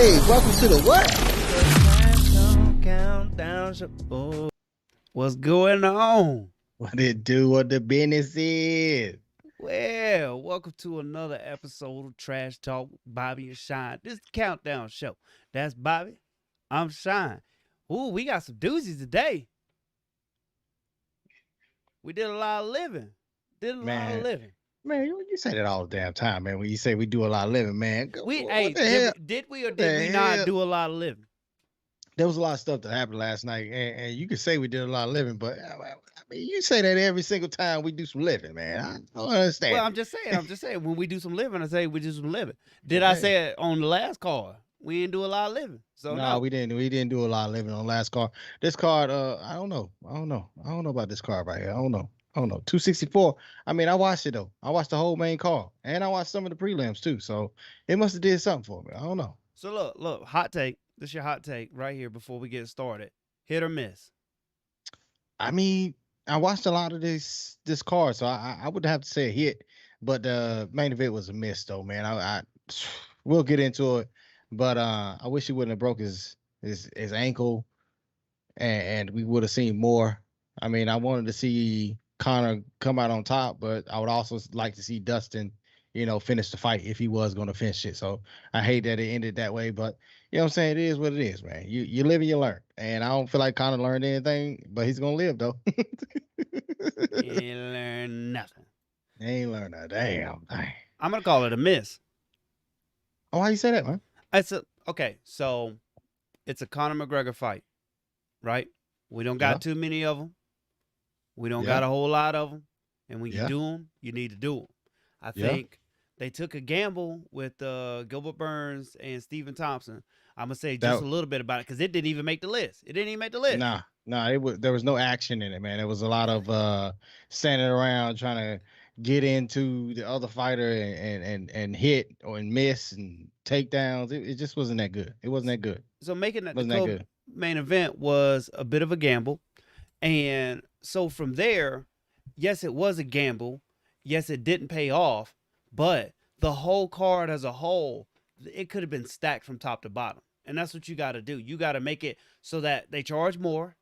Hey, welcome to the what? Countdown show. Oh, what's going on? What it do? What the business is? Well, welcome to another episode of Trash Talk with Bobby and Shine. This is the Countdown Show. That's Bobby. I'm Shine. Ooh, we got some doozies today. We did a lot of living. Man, man, you say that all the damn time, man. When you say we do a lot of living, man, what the hell? Did we or What did the we not hell? do a lot of living? There was a lot of stuff that happened last night, and you can say we did a lot of living, but I mean, you say that every single time we do some living, man. I don't Well, understand I'm it. just saying, when we do some living, I say we do some living. Did I Hey, say it on the last call? We didn't do a lot of living. So no, no. we didn't. We didn't do a lot of living on last card. This card, I don't know. I don't know about this card right here. I don't know. 264. I mean, I watched it though. I watched the whole main card, and I watched some of the prelims too. So it must have did something for me. I don't know. So look, hot take. This is your hot take right here before we get started. Hit or miss? I mean, I watched a lot of this card, so I would have to say a hit, but the main event was a miss though, man. I we'll get into it, but I wish he wouldn't have broke his ankle, and we would have seen more. I mean, I wanted to see Conor come out on top, but I would also like to see Dustin, finish the fight if he was going to finish it. So I hate that it ended that way, but you know what I'm saying? It is what it is, man. You live and you learn. And I don't feel like Conor learned anything, but he's gonna live though. He ain't learned nothing. He ain't learned a damn thing. I'm gonna call it a miss. Oh, how you say that, man? Okay. So it's a Conor McGregor fight, right? We don't Yeah, got too many of them. We don't yeah, got a whole lot of them. And when you yeah, do them, you need to do them. I yeah. think they took a gamble with Gilbert Burns and Stephen Thompson. I'm gonna say just That a little bit about it because it didn't even make the list. It didn't even make the list. nah, there was no action in it, man. There was a lot of standing around trying to get into the other fighter and hit or and miss and takedowns. It just wasn't that good. It wasn't that good. So making that the Wasn't that good. co-main event was a bit of a gamble, and so from there, yes, it was a gamble. Yes, it didn't pay off, but the whole card as a whole, it could have been stacked from top to bottom, and that's what you got to do. You got to make it so that they charge more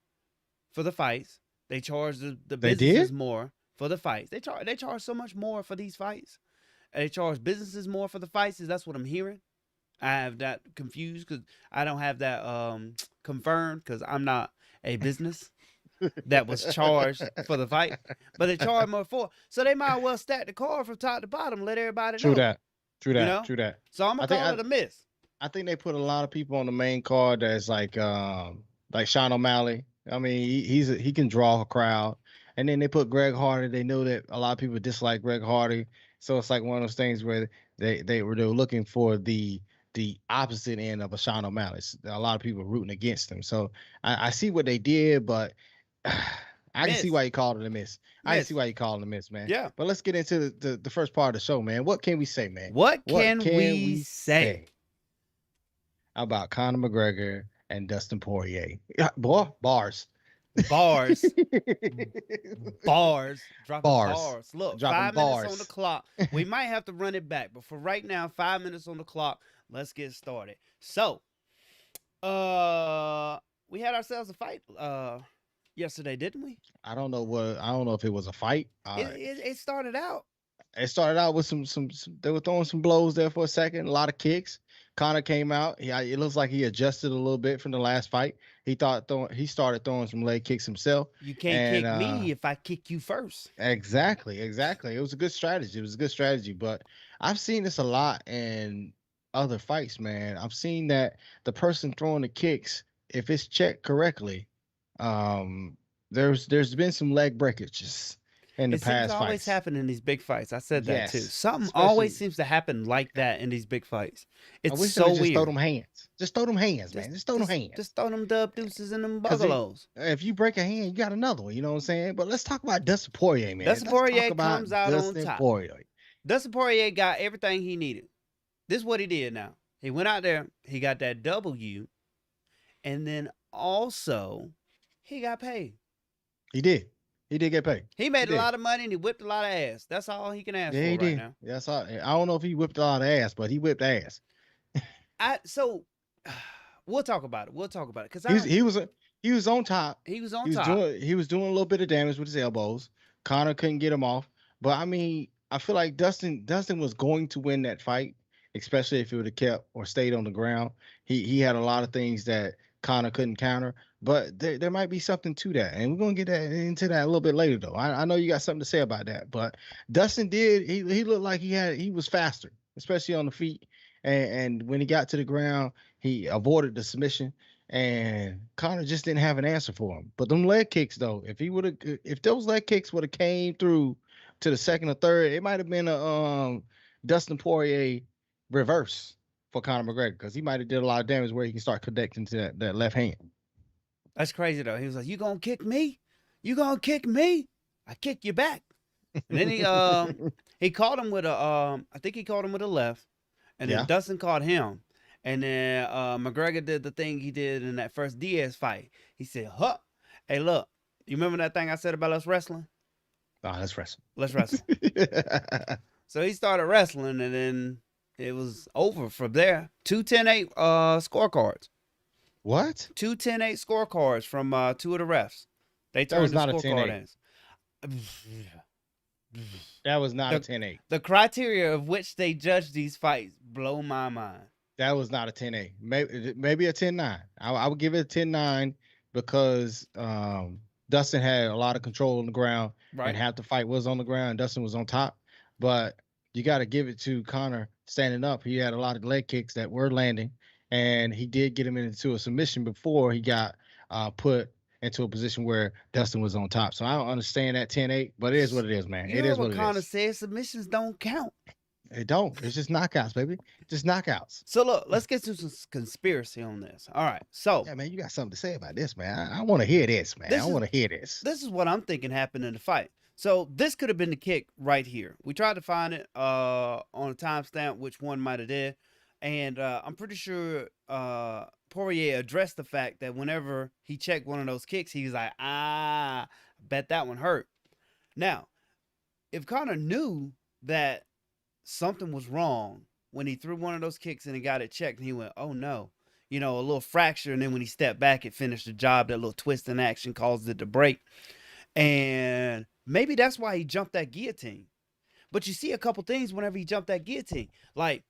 for the fights. They charge the They did? businesses more for the fights. They charge so much more for these fights. They charge businesses more for the fights. That's what I'm hearing. I have that confused because I don't have that confirmed because I'm not a business that was charged for the fight, but they charge more for. So they might well stack the card from top to bottom, let everybody True know. that. True You that. know. True that. So I'm I gonna think call I it a miss. I think they put a lot of people on the main card that's like Sean O'Malley. I mean, he can draw a crowd. And then they put Greg Hardy. They know that a lot of people dislike Greg Hardy. So it's like one of those things where they were looking for the opposite end of a Sean O'Malley. A lot of people rooting against him. So I see what they did, but I can see Miss, why you called it a miss. I can see miss. why you called it a miss, man. Yeah. But let's get into the first part of the show, man. What can we say, man? What What can can we we say? say about Conor McGregor and Dustin Poirier? Yeah, boy, bars. Bars, bars, dropping Bars. bars. Look, Dropping 5 minutes on the bars. clock. We might have to run it back, but for right now, 5 minutes on the clock. Let's get started. So, we had ourselves a fight yesterday, didn't we? I don't know if it was a fight. It started out. It started out with some they were throwing some blows there for a second, a lot of kicks. Conor came out. It looks like he adjusted a little bit from the last fight. He started throwing some leg kicks himself. You can't And kick me if I kick you first. exactly. It was a good strategy. It was a good strategy, but I've seen this a lot in other fights, man. I've seen that the person throwing the kicks, if it's checked correctly, there's been some leg breakages in the It seems to past always fights. happen in these big fights. I said that too. Yes, Something always especially seems to happen like that in these big fights. I It's wish they would so just throw weird. them hands. Just throw them hands, Just man. Just throw them just hands. just throw them dub deuces and them Because bugalows. if you break a hand, you got another one. You know what I'm saying? But let's talk about Dustin Poirier, man. Dustin Let's talk Poirier about comes out on Dustin top. Poirier. Dustin Poirier got everything he needed. This is what he did now. He went out there, he got that W, and then also he got paid. He did. He did get paid. He He made a did. lot of money and he whipped a lot of ass. That's all he can ask Yeah, for he right did. now. That's all. I don't know if he whipped a lot of ass, but he whipped ass. So we'll talk about it. We'll talk about it because He was I he was he was on top. he was on He was top. doing a little bit of damage with his elbows. Connor couldn't get him off. But I mean, I feel like Dustin was going to win that fight, especially if he would have kept or stayed on the ground. He had a lot of things that Connor couldn't counter. But there might be something to that. And we're gonna get into that a little bit later though. I know you got something to say about that. But Dustin did he looked like he was faster, especially on the feet. And when he got to the ground, he avoided the submission and Connor just didn't have an answer for him. But them leg kicks, though, if those leg kicks would have came through to the second or third, it might have been a Dustin Poirier reverse for Conor McGregor because he might have did a lot of damage where he can start connecting to that left hand. That's crazy though. He was like, "You gonna kick me? You gonna kick me? I kick you back." And then he caught him with a I think he caught him with a left, and then Yeah. Dustin caught him, and then McGregor did the thing he did in that first Diaz fight. He said, "Huh, hey look, you remember that thing I said about us wrestling? Oh, that's wrestling. Let's wrestle." So he started wrestling, and then it was over from there. 2-10-8 scorecards. What? 2-10-8 scorecards from two of the refs. They That was turned the not a 10-8. scorecard in. That was not a The, 10-8. the criteria of which they judge these fights blow my mind. That was not a 10-8. Maybe a 10-9. I would give it a 10-9 because Dustin had a lot of control on the ground Right. and half the fight was on the ground and Dustin was on top. But you got to give it to Conor standing up. He had a lot of leg kicks that were landing and he did get him into a submission before he got put into a position where Dustin was on top. So I don't understand that 10-8, but it is what it is, man. You It heard is what what it Conor is. said? Submissions don't count. It don't. It's just knockouts, baby. Just knockouts. So look, let's get to some conspiracy on this. All right. So Yeah, man, you got something to say about this, man. I want to hear this, man. I want to hear this. This is what I'm thinking happened in the fight. So this could have been the kick right here. We tried to find it on a timestamp, which one might have did, and I'm pretty sure Poirier addressed the fact that whenever he checked one of those kicks, he was like, "Ah, bet that one hurt." Now, if Conor knew that something was wrong when he threw one of those kicks and he got it checked, and he went, "Oh no." You know, a little fracture, and then when he stepped back, it finished the job. That little twist in action caused it to break. And maybe that's why he jumped that guillotine. But you see a couple things whenever he jumped that guillotine. Like,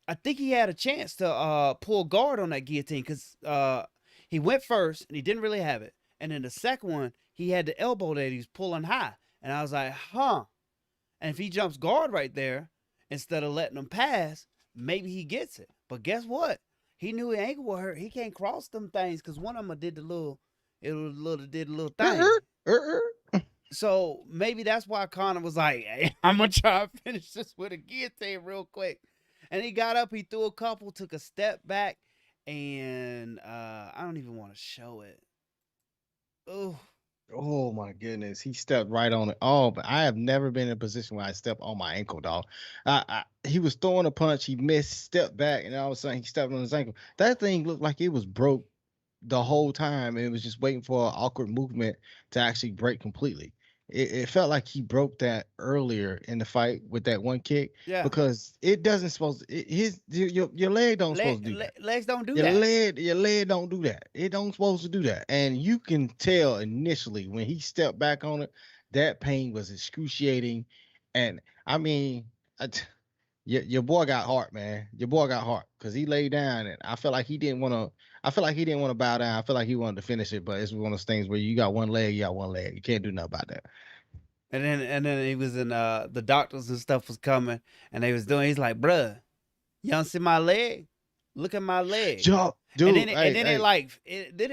I think he had a chance to pull guard on that guillotine because he went first and he didn't really have it. And then the second one, he had the elbow that he was pulling high. And I was like, huh. And if he jumps guard right there, instead of letting him pass, maybe he gets it. But guess what? He knew his ankle would hurt. He can't cross them things because one of them did the little, did a little thing. So maybe that's why Conor was like, "Hey, I'm gonna try to finish this with a guillotine real quick." And he got up, he threw a couple, took a step back, and I don't even want to show it. Oh, Oh my goodness, he stepped right on it. Oh, but I have never been in a position where I step on my ankle, dog. He was throwing a punch, he missed, stepped back, and all of a sudden he stepped on his ankle. That thing looked like it was broke the whole time, and it was just waiting for an awkward movement to actually break completely. It felt like he broke that earlier in the fight with that one kick yeah. because it doesn't supposed to, your leg don't supposed to do that. Legs don't do Your that. leg don't do that. It don't supposed to do that. And you can tell initially when he stepped back on it, that pain was excruciating. And I mean, your boy got heart, man. Your boy got heart because he laid down, and I feel like he didn't want to. I feel like he didn't want to bow down. I feel like he wanted to finish it, but it's one of those things where you got one leg, you got one leg. You can't do nothing about that. And then he was in the doctors and stuff was coming, and they was doing. He's like, "Bruh, you don't see my leg? Look at my leg." Yo, dude, and then it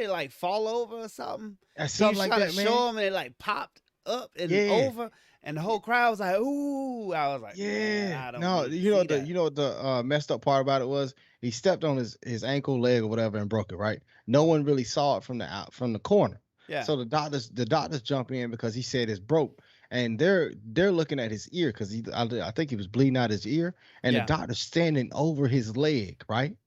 like fall over or something. Something like that, man. Show him, and it like popped up and over, and the whole crowd was like, "Ooh!" I was like, yeah. I don't No, you know what the messed up part about it was he stepped on his ankle, leg, or whatever, and broke it. Right. No one really saw it from the corner. Yeah. So the doctors jump in because he said it's broke, and they're looking at his ear because I think he was bleeding out his ear, and the doctor's standing over his leg, right?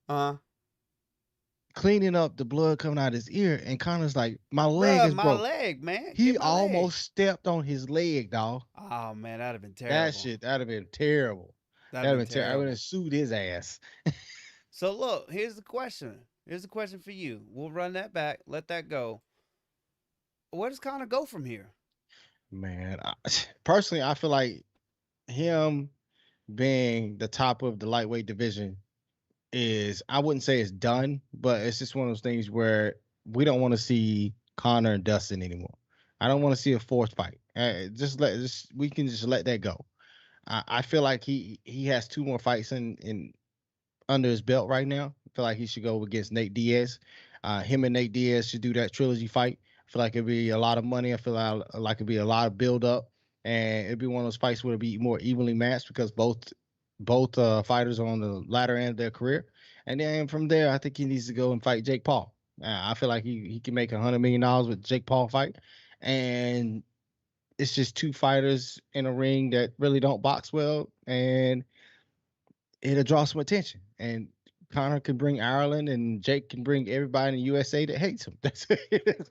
Cleaning up the blood coming out of his ear, and Conor's like, "My leg is broke." My leg, man. He almost stepped on his leg, dog. Oh man, that'd have been terrible. That'd have been terrible. That'd have been terrible. I would have sued his ass. So look, here's the question: Here's a question for you. We'll run that back. Let that go. Where does Connor go from here? Man, personally, I feel like him being the top of the lightweight division is, I wouldn't say it's done, but it's just one of those things where we don't want to see Connor and Dustin anymore. I don't want to see a forced fight. Just we can just let that go. I feel like he has two more fights in under his belt right now. I feel like he should go against Nate Diaz. Him and Nate Diaz should do that trilogy fight. I feel like it'd be a lot of money. I feel like it'd be a lot of build up, and it'd be one of those fights where it'd be more evenly matched because both fighters are on the latter end of their career. And then from there, I think he needs to go and fight Jake Paul. I feel like he can make $100 million with Jake Paul fight, and it's just two fighters in a ring that really don't box well, and it'll draw some attention. And Connor can bring Ireland, and Jake can bring everybody in the USA that hates him. That's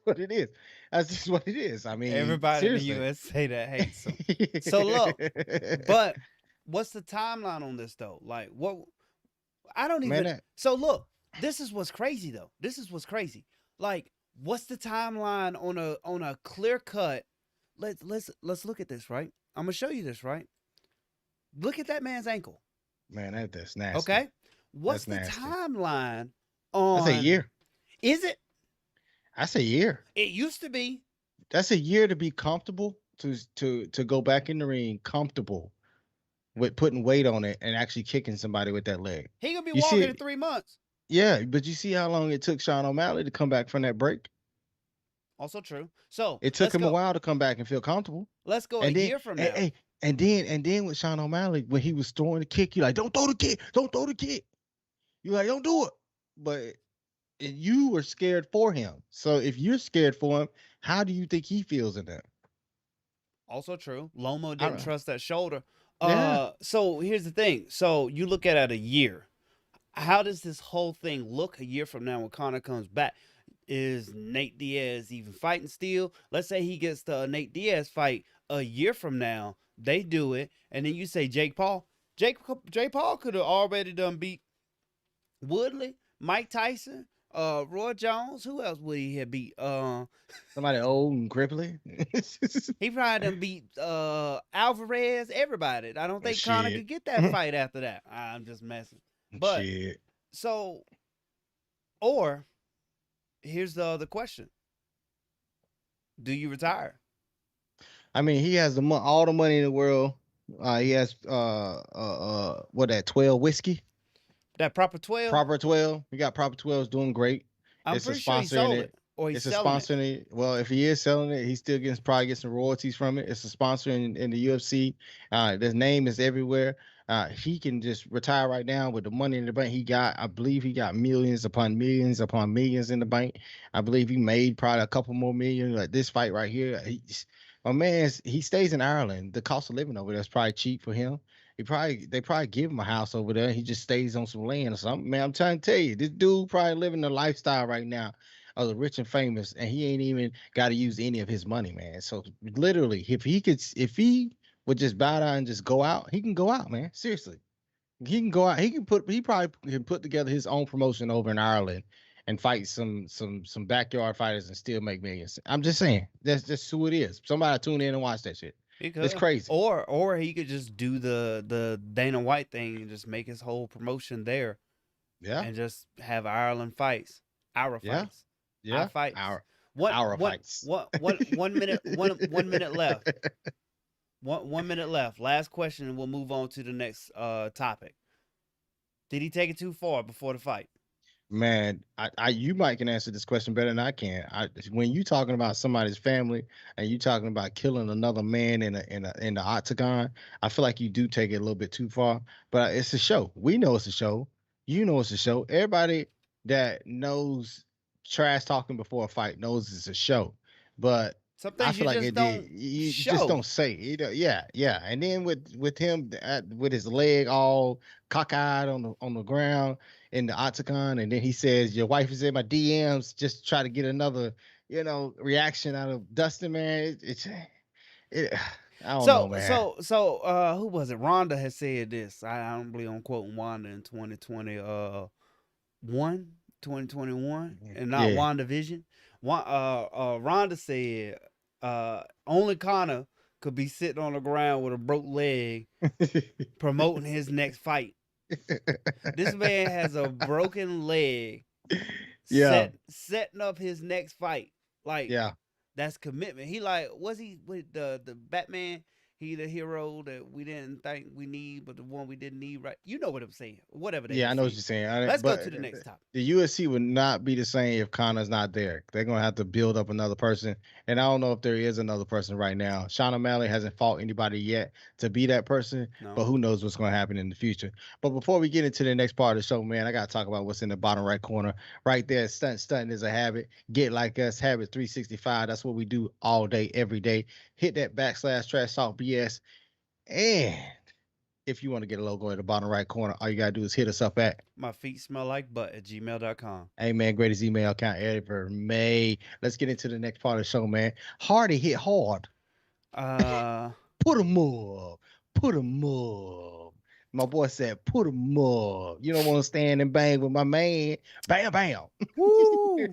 what it is. That's just what it is. I mean, Everybody in the seriously. USA that hates him. So look, but what's the timeline on this though? Like what I don't Man, even so look, this is what's crazy though. This is what's crazy. Like, what's the timeline on a clear cut? Let's look at this, right? I'm gonna show you this, right? Look at that man's ankle. that's nasty. Okay? What's That's the nasty. timeline That's a on year. is it? That's a year. It used to be. That's a year to be comfortable to go back in the ring comfortable with putting weight on it and actually kicking somebody with that leg. He gonna be You walking in see, 3 months. yeah, but you see how long it took Sean O'Malley to come back from that break. Also true. So It took him a while to come back and feel comfortable. let's go a And then, year from and, now. and, and then with Sean O'Malley, when he was throwing the kick, you like, don't throw the kick, don't throw the kick. You like, don't do it. But you were scared for him. So if you're scared for him, how do you think he feels in that? Also true. Lomo I didn't don't know. trust that shoulder. Yeah. So here's the thing. So you look at it a year. How does this whole thing look a year from now when Connor comes back? Is Nate Diaz even fighting still? Let's say he gets the Nate Diaz fight a year from now. They do it, and then you say Jake Paul. Jake Paul could have already done beat Woodley, Mike Tyson, Roy Jones. Who else would he have beat? Somebody old and cripply. He probably done beat Alvarez, everybody. I don't think Connor Shit. could get that fight after that. I'm just messing. But Shit. so, or here's the other question: do you retire? I mean, he has all the money in the world. He has what, that 12 whiskey? That proper 12? Proper 12. He got Proper 12's doing great. I'm It's a pretty sure he sponsor in sold it it. or he's It's a selling it. sponsor in it. Well, if he is selling it, he still gets probably gets some royalties from it. It's a sponsor in the UFC. His name is everywhere. He can just retire right now with the money in the bank he got. I believe he got millions upon millions in the bank. I believe he made probably a couple more million. Like this fight right here, my man, he stays in Ireland. The cost of living over there is probably cheap for him. They probably give him a house over there. He just stays on some land or something. Man, I'm trying to tell you, this dude probably living the lifestyle right now of the rich and famous, and he ain't even got to use any of his money, man. So literally, if he would just bow down and just go out, he can go out, man. Seriously, he can go out. He probably can put together his own promotion over in Ireland and fight some backyard fighters and still make millions. I'm just saying, that's just who it is. Somebody tune in and watch that shit. He It's could. crazy. Or he could just do the Dana White thing and just make his whole promotion there Yeah, and just have Ireland fights. Our yeah, fights. Our yeah. fights. Our our fights. 1 minute left. 1 minute left. Last question, and we'll move on to the next topic. Did he take it too far before the fight? Man, you might can answer this question better than I can. When you talking about somebody's family and you talking about killing another man in the octagon, I feel like you do take it a little bit too far. But it's a show. We know it's a show. You know it's a show. Everybody that knows trash talking before a fight knows it's a show. But Some I things feel you like just it did. don't You just show. don't say. Yeah, yeah. And then with him with his leg all cockeyed on the ground in the octagon, and then he says, "Your wife is in my DMs," just try to get another, reaction out of Dustin. Man, it I don't know, man. Who was it? Rhonda has said this. I don't believe I'm quoting Wanda in 2020. One. 2021 and not Yeah. WandaVision. Rhonda said only Conor could be sitting on the ground with a broke leg promoting his next fight. This man has a broken leg Yeah. setting up his next fight. Like, Yeah. that's commitment. He like, was he with the Batman? He the hero that we didn't think we need, but the one we didn't need, right? You know what I'm saying. Whatever the Yeah, I know what AC. you're saying. Let's go But to the next topic. the UFC would not be the same if Connor's not there. They're gonna have to build up another person, and I don't know if there is another person right now. Sean O'Malley hasn't fought anybody yet to be that person, No. but who knows what's gonna happen in the future. But before we get into the next part of the show, man, I gotta talk about what's in the bottom right corner. Right there, stunting is a habit. Get like us, habit 365. That's what we do all day, every day. Hit that / trash talk BS. And if you want to get a logo at the bottom right corner, all you gotta do is hit us up at My feet smell like butt at gmail.com. hey man, greatest email account ever made. Let's get into the next part of the show, man. Hardy hit hard. Uh, Put him up. Put him up. My boy said, put him up. You don't want to stand and bang with my man. Bam, bam. woo!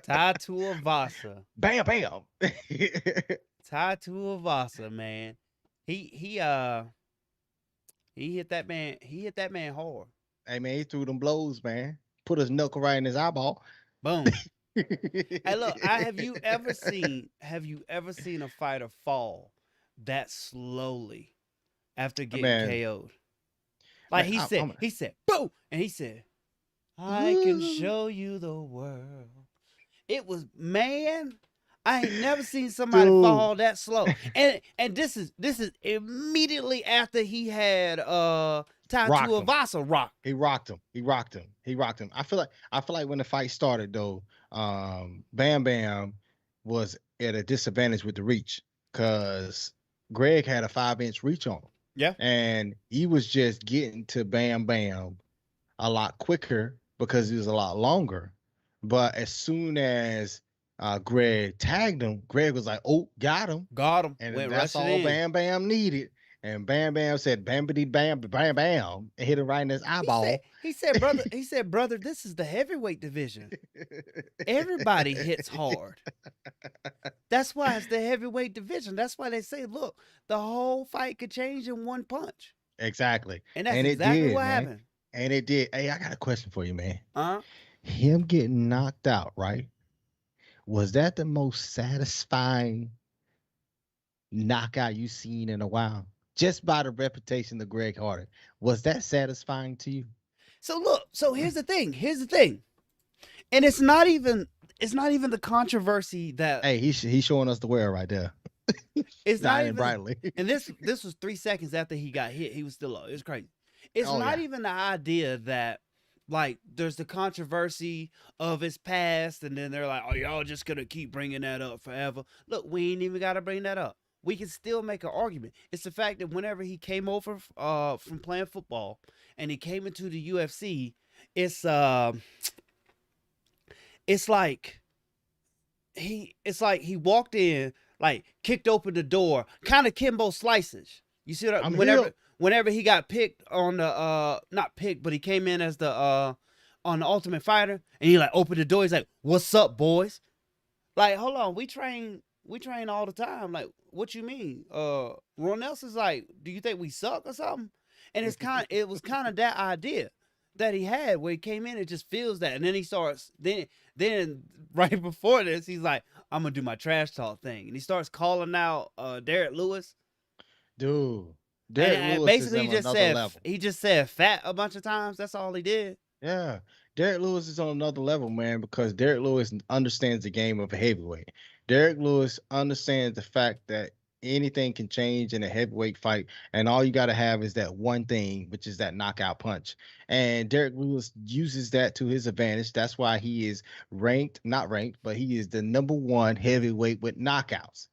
Tattoo Avasa. Bam, bam. Tattoo Avasa, man. He hit that man. He hit that man hard. Hey man, he threw them blows, man. Put his knuckle right in his eyeball. Boom. Hey, look. Have you ever seen a fighter fall that slowly after getting Man, KO'd? Like man, he said, boom, and he said, I can show you the world. It was, man. I ain't never seen somebody dude. fall that slow. And this is immediately after he had Tattoo Avasa rock. He rocked him. He rocked him. He rocked him. I feel like when the fight started though, Bam Bam was at a disadvantage with the reach because Greg had a 5-inch reach on him. Yeah. And he was just getting to Bam Bam a lot quicker because he was a lot longer. But as soon as Greg tagged him, Greg was like, "Oh, got him." And Went that's all in. Bam Bam needed. And Bam Bam said, "Bambity bam, bam bam," and hit him right in his eyeball. He said, brother, this is the heavyweight division. Everybody hits hard. That's why it's the heavyweight division. That's why they say, look, the whole fight could change in one punch. Exactly. And that's it exactly did, what man. happened. And it did. Hey, I got a question for you, man. Uh-huh. Him getting knocked out, right? Was that the most satisfying knockout you've seen in a while? Just by the reputation of Greg Hardy. Was that satisfying to you? So look, here's the thing. And it's not even the controversy that Hey, he's showing us the world right there. it's not even brightly. And this was 3 seconds after he got hit. He was still low. It was crazy. It's not even the idea that like there's the controversy of his past, and then they're like, "Oh, y'all just gonna keep bringing that up forever." Look, we ain't even gotta bring that up. We can still make an argument. It's the fact that whenever he came over from playing football and he came into the UFC, it's like he walked in, like kicked open the door, kind of Kimbo Slices. You see what whenever he got picked on the not picked, but he came in as the on the Ultimate Fighter, and he like opened the door. He's like, "What's up, boys?" Like, hold on, we train all the time. Like, what you mean? Ron Nelson's like, do you think we suck or something? And it was kind of that idea that he had where he came in. It just feels that, and then he starts then right before this, he's like, "I'm gonna do my trash talk thing," and he starts calling out Derek Lewis. Dude. Derek Lewis basically is on another level. He just said fat a bunch of times. That's all he did. Yeah. Derek Lewis is on another level, man, because Derek Lewis understands the game of a heavyweight. Derek Lewis understands the fact that anything can change in a heavyweight fight, and all you got to have is that one thing, which is that knockout punch. And Derek Lewis uses that to his advantage. That's why he is not ranked, but he is the #1 heavyweight with knockouts.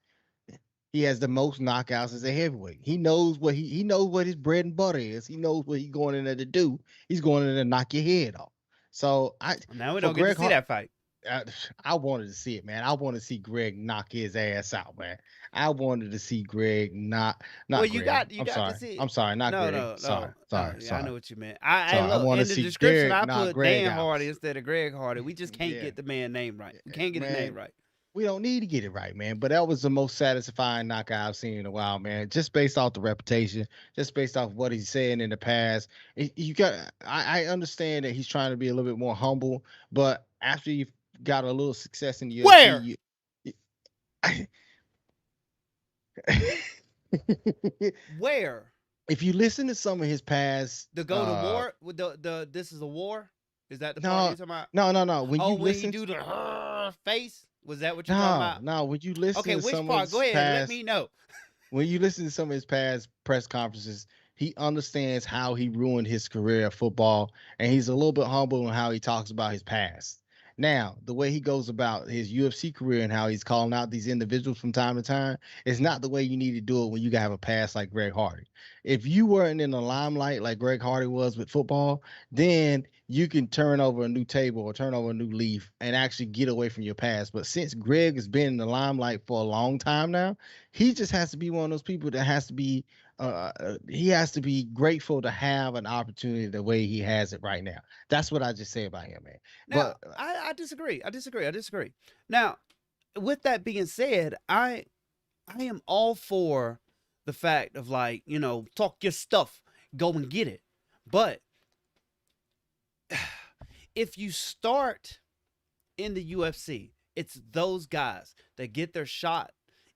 He has the most knockouts as a heavyweight. He knows what he knows what his bread and butter is. He knows what he's going in there to do. He's going in there to knock your head off. So now we don't get to see that fight. I, I wanted to see it, man. I want to see Greg knock his ass out, man. I wanted to see Greg Well, not Greg. you I'm got to sorry. see. I'm sorry, not No, Greg. no, Sorry, no, no. sorry, Yeah, I sorry, know what you meant. I sorry. I look want to in the see description. Derek I knock put Greg Dan out. Hardy instead of Greg Hardy. We just can't Yeah, get the man name right. We can't get his name man. right. We don't need to get it right, man. But that was the most satisfying knockout I've seen in a while, man. Just based off the reputation, just based off what he's saying in the past. You got, I understand that he's trying to be a little bit more humble, but after you've got a little success in the UFC, Where? Where? if you listen to some of his past, The go to war with the this is a war. Is that the part no, you're talking about? no. When Oh, you when he listen, do the face. Was that what you're talking no, about? no, when you listen Okay, to which some of part? Go his ahead. Let past me know. when you listen to some of his past press conferences, he understands how he ruined his career of football, and he's a little bit humble in how he talks about his past. Now, the way he goes about his UFC career and how he's calling out these individuals from time to time is not the way you need to do it when you have a past like Greg Hardy. If you weren't in the limelight like Greg Hardy was with football, then you can turn over a new table or turn over a new leaf and actually get away from your past. But since Greg has been in the limelight for a long time now, he just has to be one of those people that has to be he has to be grateful to have an opportunity the way he has it right now. That's what I just say about him, man. Now, But I disagree. I disagree. I disagree. Now, with that being said, I am all for the fact of like, talk your stuff, go and get it. But if you start in the UFC, it's those guys that get their shot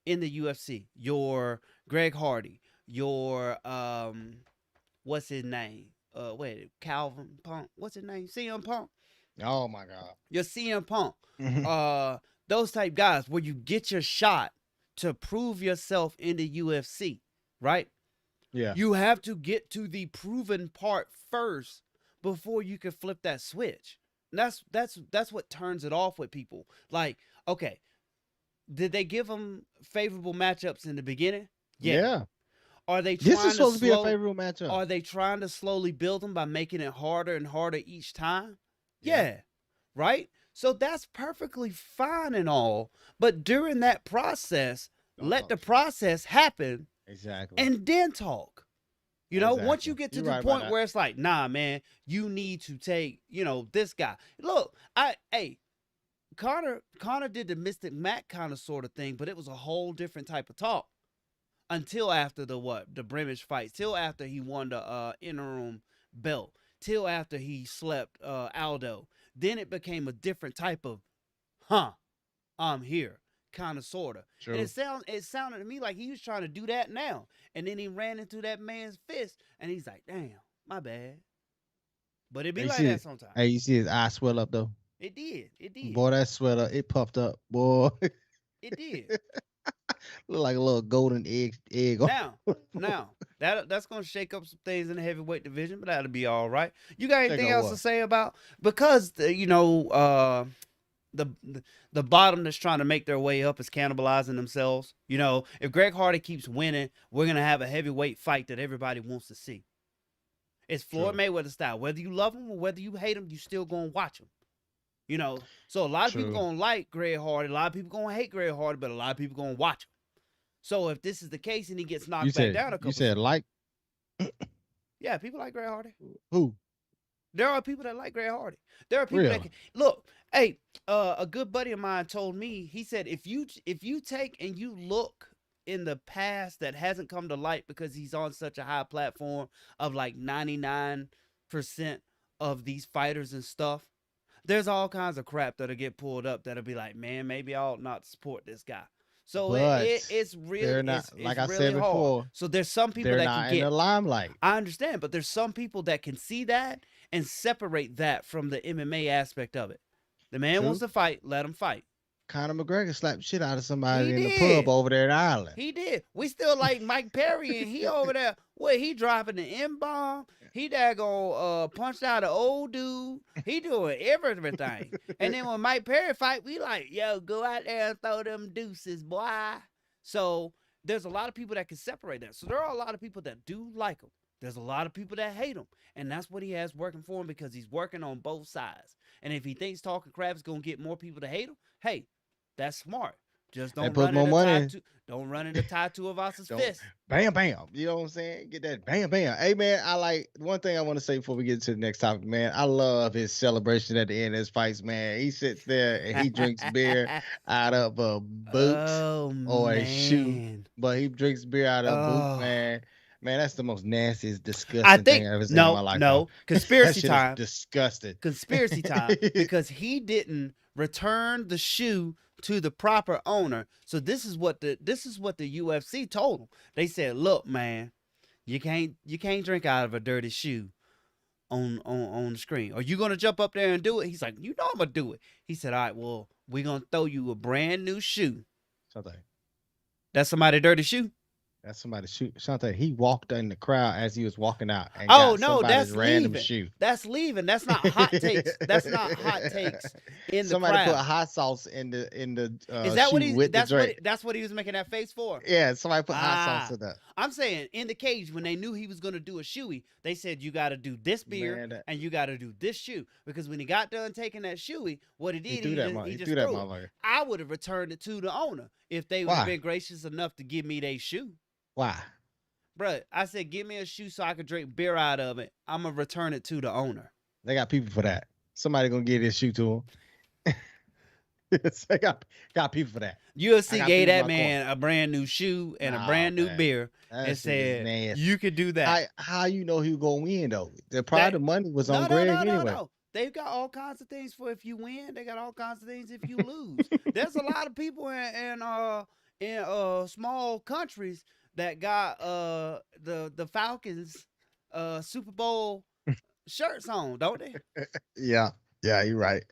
in the UFC. Your Greg Hardy, your what's his name? Wait, Calvin Punk. What's his name? CM Punk. oh my god. Your CM Punk. Mhm. Those type guys where you get your shot to prove yourself in the UFC, right? Yeah. You have to get to the proven part first before you can flip that switch. And that's what turns it off with people. Like, okay, did they give them favorable matchups in the beginning? Yeah. Yeah. Are they This is trying to supposed to be a slow? favorable matchup. Are they trying to slowly build them by making it harder and harder each time? Yeah. Yeah. Right? So that's perfectly fine and all. But during that process, Don't let talk the shit. process happen Exactly. and then talk. Once you Exactly. get to You're the right about point that. where it's like, nah, man, you need to take, this guy. Look, Conor did the Mystic Mac kind of sort of thing, but it was a whole different type of talk until after the Bremish fights, till after he won the interim belt, till after he slept Aldo. Then it became a different type of, huh, I'm here, kind of sorta. And True. it sounded to me like he was trying to do that now. And then he ran into that man's fist, and he's like, damn, my bad. But it be Hey, you like see that it? sometimes. Hey, you see his eye swell up though? It did. It did. Boy, that swell up, it puffed up. Boy. It did. Look like a little golden egg on. Now, now that's gonna shake up some things in the heavyweight division, but that'll be all right. You got Check anything out else to what? say about because the the bottom that's trying to make their way up is cannibalizing themselves. If Greg Hardy keeps winning, we're gonna have a heavyweight fight that everybody wants to see. It's Floyd True. Mayweather style. Whether you love him or whether you hate him, you still gonna watch him. So a lot of people True. gonna like Greg Hardy, a lot of people gonna hate Greg Hardy, but a lot of people gonna watch him. So if this is the case and he gets You knocked back said down a you couple, said like yeah, people like Greg Hardy. who? There are people that like Greg Hardy. There are people that Really? can look. Hey, a good buddy of mine told me. He said if you take and you look in the past that hasn't come to light because he's on such a high platform of like 99% of these fighters and stuff. There's all kinds of crap that'll get pulled up that'll be like, man, maybe I ought not support this guy. So But it's really they're not it's like I really said hard. before, So there's some people they're that can not in the get limelight. I understand, but there's some people that can see that and separate that from the MMA aspect of it. The man wants True. to fight, let him fight. Conor McGregor slapped shit out of somebody He in the pub did. over there in Ireland. He did. We still like Mike Perry, and he over there. What he dropping the M bomb? He daggone punched out an old dude. He doing everything. And then when Mike Perry fight, we like, yo, go out there and throw them deuces, boy. So there's a lot of people that can separate that. So there are a lot of people that do like him. There's a lot of people that hate him, and that's what he has working for him because he's working on both sides. And if he thinks talking crap is gonna get more people to hate him, hey, that's smart. Just And don't put run more into money. tattoo. Don't run into Tattoo Avasa's Don't fist. bam bam. You know what I'm saying? Get that bam bam. Hey man, I like one thing I want to say before we get to the next topic, man. I love his celebration at the end of his fights, man. He sits there and he drinks beer out of a boot Oh or a shoe, man. but he drinks beer out of a boot, Oh. man. Man, that's the most nastiest, I disgusting thing think I've ever seen in my no, life, bro. no. That Conspiracy shit is time. disgusting. Conspiracy time. Because he didn't return the shoe to the proper owner. So this is what the UFC told him. They said, "Look, man, you can't drink out of a dirty shoe on the screen. Are you gonna jump up there and do it?" He's like, "You know I'm gonna do it." He said, "All right, well, we're gonna throw you a brand new shoe." Something. That's somebody dirty shoe. That's somebody shoot Shante. He walked in the crowd as he was walking out and Oh got no, somebody's that's random leaving. shoe. That's leaving. That's not hot takes. That's not hot takes in the Somebody put crowd. hot sauce in the Is that what shoe he? with the drink. That's what he was making that face for. Yeah, somebody put hot sauce Ah, in that. I'm saying in the cage when they knew he was gonna do a shoey, they said you got to do this beer Man, that, and you got to do this shoe because when he got done taking that shoey, what he he did threw that he he just threw that threw it. motherfucker. I would have returned it to the owner if they would have Why? been gracious enough to give me their shoe. Why? Bruh, I said, give me a shoe so I could drink beer out of it. I'm going to return it to the owner. They got people for that. Somebody gonna give this shoe to him. They got people for that. UFC gave that corner. man a brand new shoe and a brand new man. beer That and shit is said, nasty. you could do that. How you know he was gonna win though? Probably the money was on Greg anyway. No. They've got all kinds of things for if you win. They got all kinds of things if you lose. There's a lot of people in small countries that got the Falcons Super Bowl shirts on, don't they? Yeah, you're right.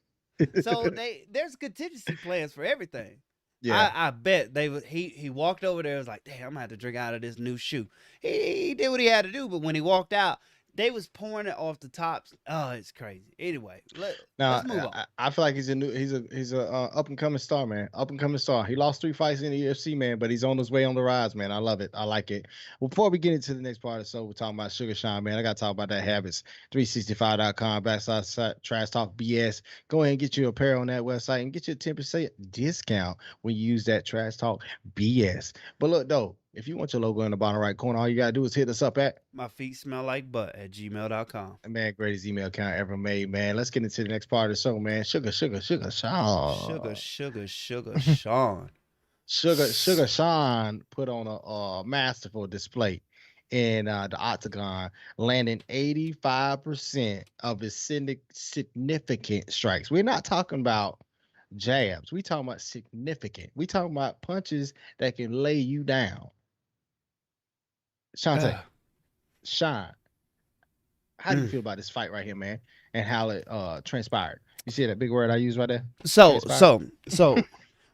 So there's contingency plans for everything. Yeah. I bet he walked over there and was like, damn, I'm gonna have to drink out of this new shoe. He did what he had to do, but when he walked out, they was pouring it off the tops. Oh, it's crazy. Anyway, let's move on. I feel like he's a up and coming star, man. Up and coming star. He lost 3 fights in the UFC, man, but he's on his way on the rise, man. I love it. I like it. Well, before we get into the next part of the show, we're talking about Sugar Sean, man. I got to talk about that habits. 365.com/ trash talk BS. Go ahead and get your apparel on that website and get your 10% discount when you use that trash talk BS. But look, though, if you want your logo in the bottom right corner, all you got to do is hit us up at my feet smell like butt at gmail.com. Man, greatest email account ever made, man. Let's get into the next part of the show, man. Sugar Sean. Sean. Sugar Sean put on a masterful display in the octagon, landing 85% of his significant strikes. We're not talking about jabs. We talking about significant. We talking about punches that can lay you down. Shante, Sean, how do you feel about this fight right here, man, and how it transpired? You see that big word I used right there? So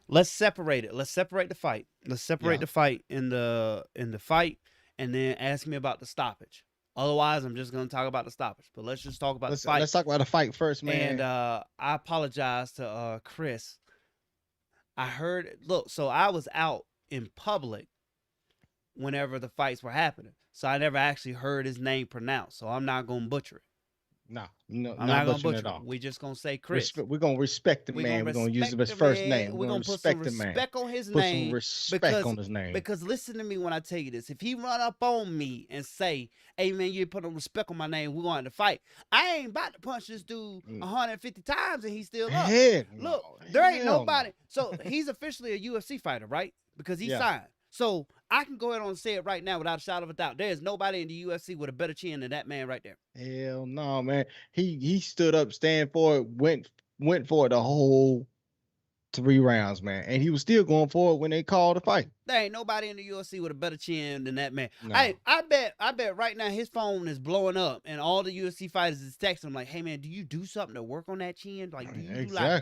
let's separate it. Let's separate the fight. Let's separate the fight in the fight, and then ask me about the stoppage. Otherwise, I'm just gonna talk about the stoppage. But let's just talk about the fight. Let's talk about the fight first, man. And I apologize to Chris. I heard. Look, so I was out in public whenever the fights were happening, so I never actually heard his name pronounced. So I'm not gonna butcher it. No, I'm not gonna butcher it. We just gonna say Chris. We're gonna respect the man. We're gonna use him as first name. We're gonna put some respect on his name. Put some respect on his name. Because listen to me when I tell you this. If he run up on me and say, "Hey man, you put no respect on my name. We're going to fight." I ain't about to punch this dude 150 times and he's still up. Look, there ain't nobody. So he's officially a UFC fighter, right? Because he signed. So I can go ahead and say it right now without a shadow of a doubt. There is nobody in the UFC with a better chin than that man right there. Hell no, man. He stood up, stand for it, went for it the whole 3 rounds, man. And he was still going for it when they called the fight. There ain't nobody in the UFC with a better chin than that man. No. I bet right now his phone is blowing up and all the UFC fighters is texting him like, "Hey man, do you do something to work on that chin? Like, do you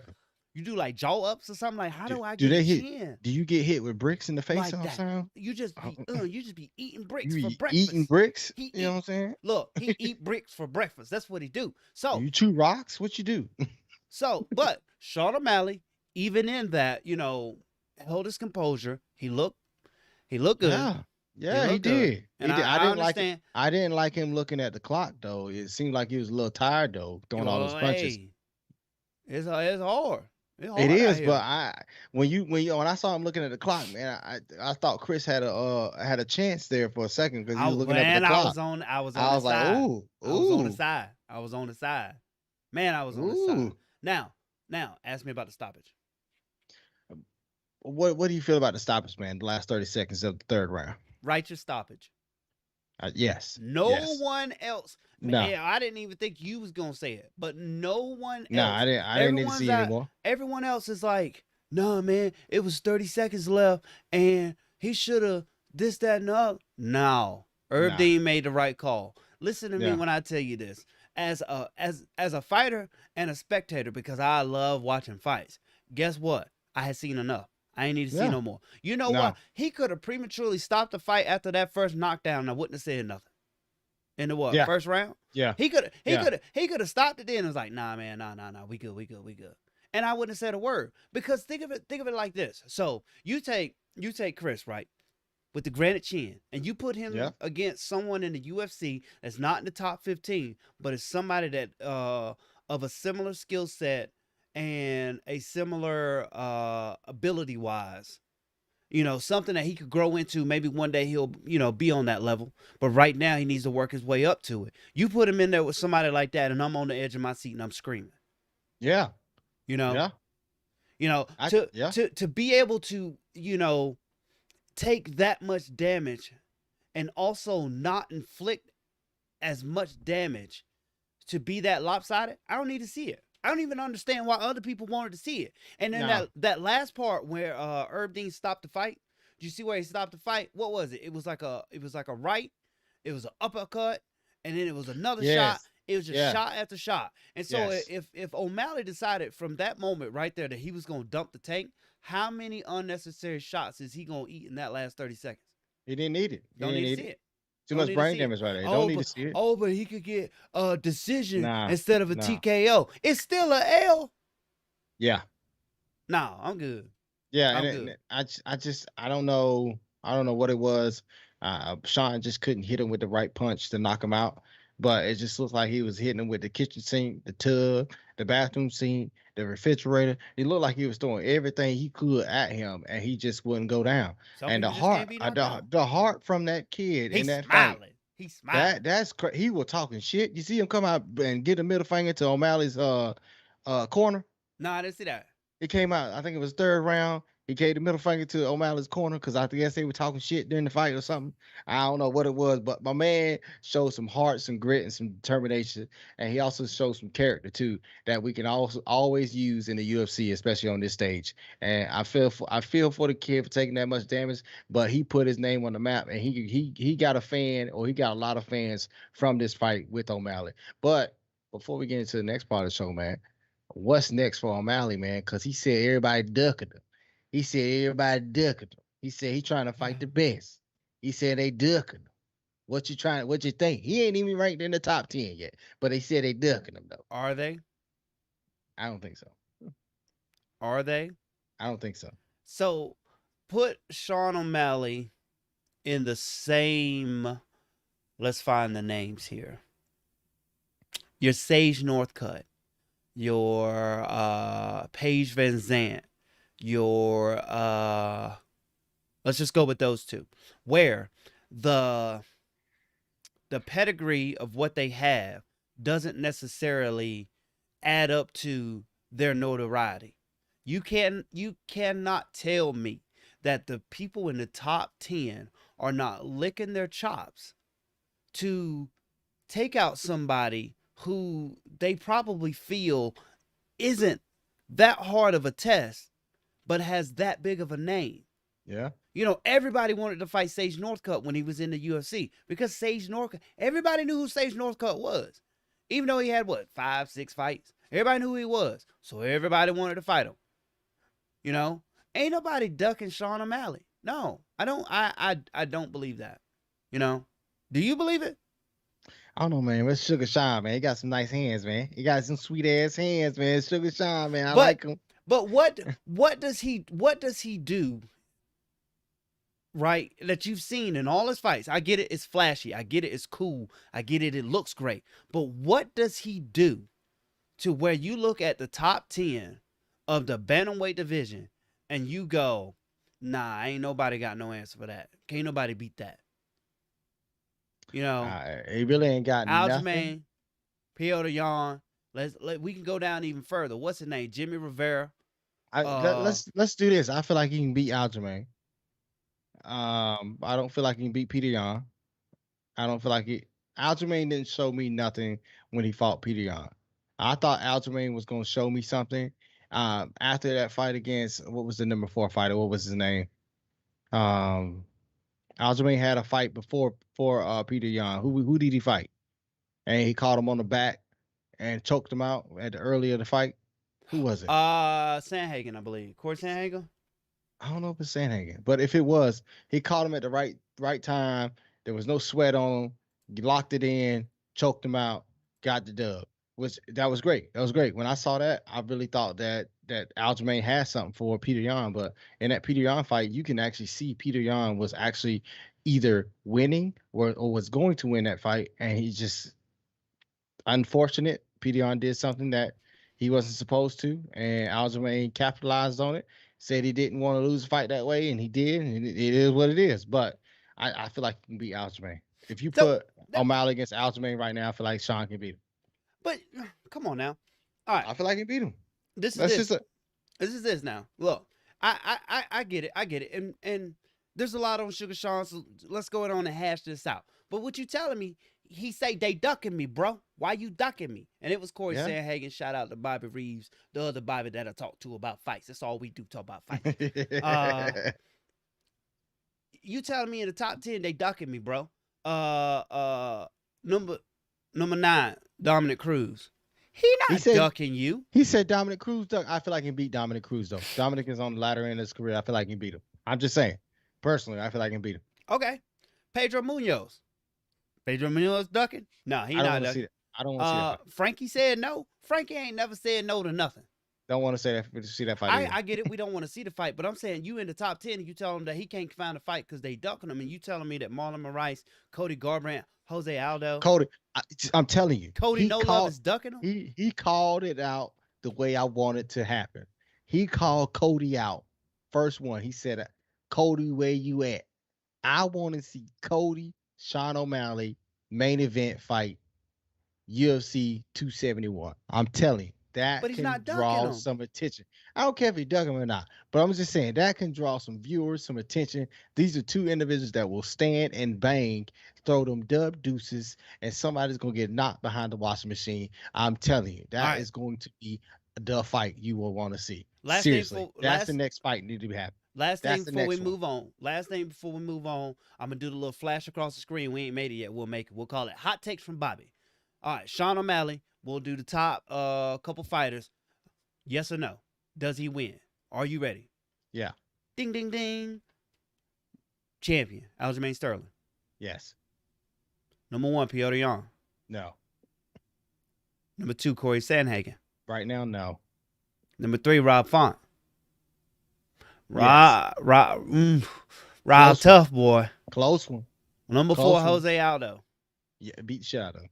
you do like jaw ups or something? Like, how do I get a chin? Do you get hit with bricks in the face like all the time? You just be eating bricks You for breakfast. Eating bricks? You know what I'm saying? Look, he eat bricks for breakfast. That's what he do. So you chew rocks? What you do? So, but Sean O'Malley, even in that, held his composure. He looked good. Yeah, he did. And I didn't like him looking at the clock though. It seemed like he was a little tired though, doing all those punches. It's hard. It's It hard out is, but here. when I saw him looking at the clock, man, I thought Chris had a chance there for a second because he was looking up at the clock. I was on I the was like, side. ooh, I was on the ooh, side. I was on the side. Man, I was on the side. ooh. Now, ask me about the stoppage. What do you feel about the stoppage, man? The last 30 seconds of the third round. Righteous stoppage. Yes, No yes. one else. No, I didn't even think you was gonna say it, but no one no, else. I didn't need to see anymore. Everyone else is like, nah, man, it was 30 seconds left, and he should have this, that, and the other. No, Herb Nah, Dean made the right call. Listen to me yeah, when I tell you this. As a fighter and a spectator, because I love watching fights. Guess what? I had seen enough. I ain't need to see yeah, no more. You know no, what? He could have prematurely stopped the fight after that first knockdown, and I wouldn't have said nothing. In the what? yeah, First round? yeah, He yeah, could have stopped it then and was like, nah, man, nah. We good. And I wouldn't have said a word. Because think of it like this. So you take Chris, right? With the granite chin, and you put him yeah, against someone in the UFC that's not in the top 15, but is somebody that of a similar skill set and a similar ability wise, something that he could grow into. Maybe one day he'll, be on that level. But right now he needs to work his way up to it. You put him in there with somebody like that, and I'm on the edge of my seat and I'm screaming. yeah, You know, yeah. Yeah, to be able to, take that much damage and also not inflict as much damage to be that lopsided. I don't need to see it. I don't even understand why other people wanted to see it. And then no, that last part where Herb Dean stopped the fight. Did you see where he stopped the fight? What was it? It was like a right, it was an uppercut, and then it was another shot. yes, It was just yeah, shot after shot. And so yes. if O'Malley decided from that moment right there that he was gonna dump the tank, how many unnecessary shots is he gonna eat in that last 30 seconds? He didn't need it. He Don't didn't need to need see it. it. Too Don't much need to brain see it. damage right there. Don't Oh, need to but see it. he could get a decision Nah, instead of a nah. TKO. It's still a L. Yeah, No, I'm good. yeah, I'm good. I don't know. I don't know what it was. Sean just couldn't hit him with the right punch to knock him out. But it just looked like he was hitting him with the kitchen sink, the tub, the bathroom sink, the refrigerator. It looked like he was throwing everything he could at him, and he just wouldn't go down. Some And the people just heart, can't be knocked out. the heart from that kid in He's that fight, smiling. He's smiling. he was talking shit. You see him come out and get a middle finger to O'Malley's corner. No, I didn't see that. It came out, I think it was third round. He gave the middle finger to O'Malley's corner because I guess they were talking shit during the fight or something. I don't know what it was, but my man showed some heart, some grit, and some determination, and he also showed some character too that we can also always use in the UFC, especially on this stage. And I feel for the kid for taking that much damage, but he put his name on the map, and he got a fan, or he got a lot of fans from this fight with O'Malley. But before we get into the next part of the show, man, what's next for O'Malley, man? Because he said everybody ducking him. He said everybody ducking him. He said he trying to fight the best. He said they ducking him. What you think? He ain't even ranked in the top 10 yet. But they said they ducking him though. Are they? I don't think so. Are they? I don't think so. So put Sean O'Malley in the same. Let's find the names here. Your Sage Northcutt, your Paige Van Zant, your let's just go with those two. Where the pedigree of what they have doesn't necessarily add up to their notoriety. You cannot tell me that the people in the top 10 are not licking their chops to take out somebody who they probably feel isn't that hard of a test, but has that big of a name. Yeah. Everybody wanted to fight Sage Northcutt when he was in the UFC because Sage Northcutt, everybody knew who Sage Northcutt was. Even though he had, 5, 6 fights? Everybody knew who he was. So everybody wanted to fight him. Ain't nobody ducking Sean O'Malley. No, I don't. I don't believe that. Do you believe it? I don't know, man. It's Sugar Sean, man. He got some nice hands, man. He got some sweet ass hands, man. Sugar Sean, man. I But like him. but what does he do? Right, that you've seen in all his fights. I get it, it's flashy. I get it, it's cool. I get it, it looks great. But what does he do to where you look at the top 10 of the bantamweight division and you go, nah, ain't nobody got no answer for that. Can't nobody beat that. You know, He really ain't got nothing. Aljamain, Piotr Jan. We can go down even further. What's his name? Jimmy Rivera. Let's do this. I feel like he can beat Aljamain. I don't feel like he can beat Peter Yan. I don't feel like he. Aljamain didn't show me nothing when he fought Peter Yan. I thought Aljamain was going to show me something. After that fight against what was the number 4 fighter? What was his name? Aljamain had a fight before Peter Yan. Who did he fight? And he caught him on the back and choked him out at the early of the fight. Who was it? Sandhagen, I believe. Corey Sandhagen. I don't know if it's Sandhagen, but if it was, he caught him at the right time. There was no sweat on him. He locked it in, choked him out, got the dub. That was great. That was great. When I saw that, I really thought that Aljamain had something for Peter Yan. But in that Peter Yan fight, you can actually see Peter Yan was actually either winning or was going to win that fight, and he just unfortunate. Peter Yan did something that he wasn't supposed to, and Aljamain capitalized on it. Said he didn't want to lose a fight that way, and he did, and it is what it is. But I feel like he can beat Aljamain. If you put O'Malley against Aljamain right now, I feel like Sean can beat him. But come on now. All right. I feel like he beat him. This is this now. Look, I get it. I get it. And there's a lot on Sugar Sean, so let's go on and hash this out. But what you telling me, he say they ducking me, bro. Why you ducking me? And it was Corey Sandhagen. Shout out to Bobby Reeves, the other Bobby that I talk to about fights. That's all we do, talk about fights. You telling me in the top 10 they ducking me, bro. Number 9, Dominic Cruz. He ducking you. He said Dominic Cruz duck. I feel like he can beat Dominic Cruz though. Dominic is on the latter end of his career. I feel like he can beat him. I'm just saying. Personally, I feel like he can beat him. Okay. Pedro Munoz. Pedro Munoz ducking? No, he not ducking. I don't want to see that. Frankie said no. Frankie ain't never said no to nothing. Don't want to see that fight. I get it. We don't want to see the fight, but I'm saying you in the top 10 and you tell him that he can't find a fight because they ducking him, and you telling me that Marlon Moraes, Cody Garbrandt, Jose Aldo. Cody, I'm telling you. Cody No Love is ducking him? He called it out the way I want it to happen. He called Cody out. First one, he said, Cody, where you at? I want to see Cody, Sean O'Malley, main event fight, UFC 271. I'm telling you, that can draw some attention. I don't care if he dug him or not, but I'm just saying that can draw some viewers, some attention. These are two individuals that will stand and bang, throw them dub deuces, and somebody's going to get knocked behind the washing machine. I'm telling you, that is going to be the fight you will want to see. Seriously, that's the next fight need to be happening. Last thing before we move on, I'm going to do the little flash across the screen. We ain't made it yet. We'll make it. We'll call it Hot Takes from Bobby. All right, Sean O'Malley. We'll do the top couple fighters. Yes or no? Does he win? Are you ready? Yeah. Ding, ding, ding. Champion, Aljamain Sterling. Yes. Number 1, Piotr Jan. No. Number 2, Corey Sandhagen. Right now, no. Number 3, Rob Font. Yes. Rob tough boy. Close one. Number 4, Jose Aldo. Yeah, beat the shit out of him.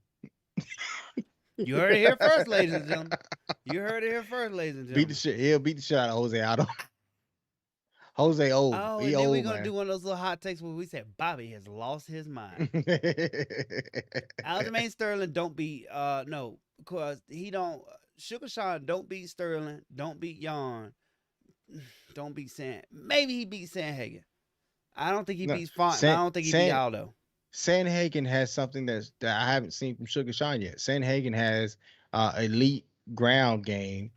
You heard it here first, ladies and gentlemen. You heard it here first, ladies and gentlemen. He'll beat the shit out of Jose Aldo. Jose old. Oh, and then we're gonna do one of those little hot takes where we said Bobby has lost his mind. Aljamain Sterling don't beat no, because he don't Sugar Sean don't beat Sterling, don't beat Yarn, don't beat Sand. Maybe he beats Sandhagen. I don't think he beats Font. I don't think he beats Aldo. Sandhagen has something that I haven't seen from Sugar Sean yet. Sandhagen has elite ground game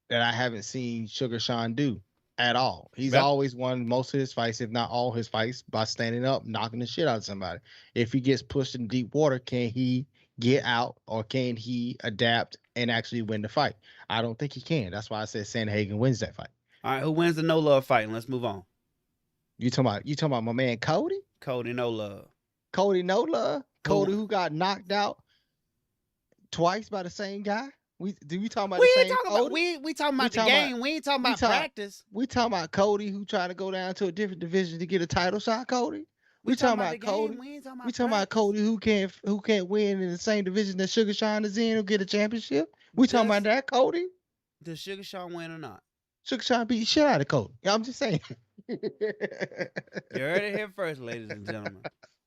that I haven't seen Sugar Sean do at all. He's always won most of his fights, if not all his fights, by standing up, knocking the shit out of somebody. If he gets pushed in deep water, can he get out or can he adapt and actually win the fight? I don't think he can. That's why I said Sandhagen wins that fight. All right, who wins the no love fight? And let's move on. You talking about my man Cody? Cody No Love. Cody No Love? Cody who got knocked out twice by the same guy? We talking about the same Cody? We talking about the game. We ain't talking about practice. We talking about Cody who trying to go down to a different division to get a title shot, Cody? We talking about Cody. We talking about Cody who can't win in the same division that Sugar Sean is in or get a championship? We talking about Does that, Cody? Sugar Sean win or not? Sugar Sean beat the shit out of Cody. Yeah, I'm just saying. You heard it here first, ladies and gentlemen.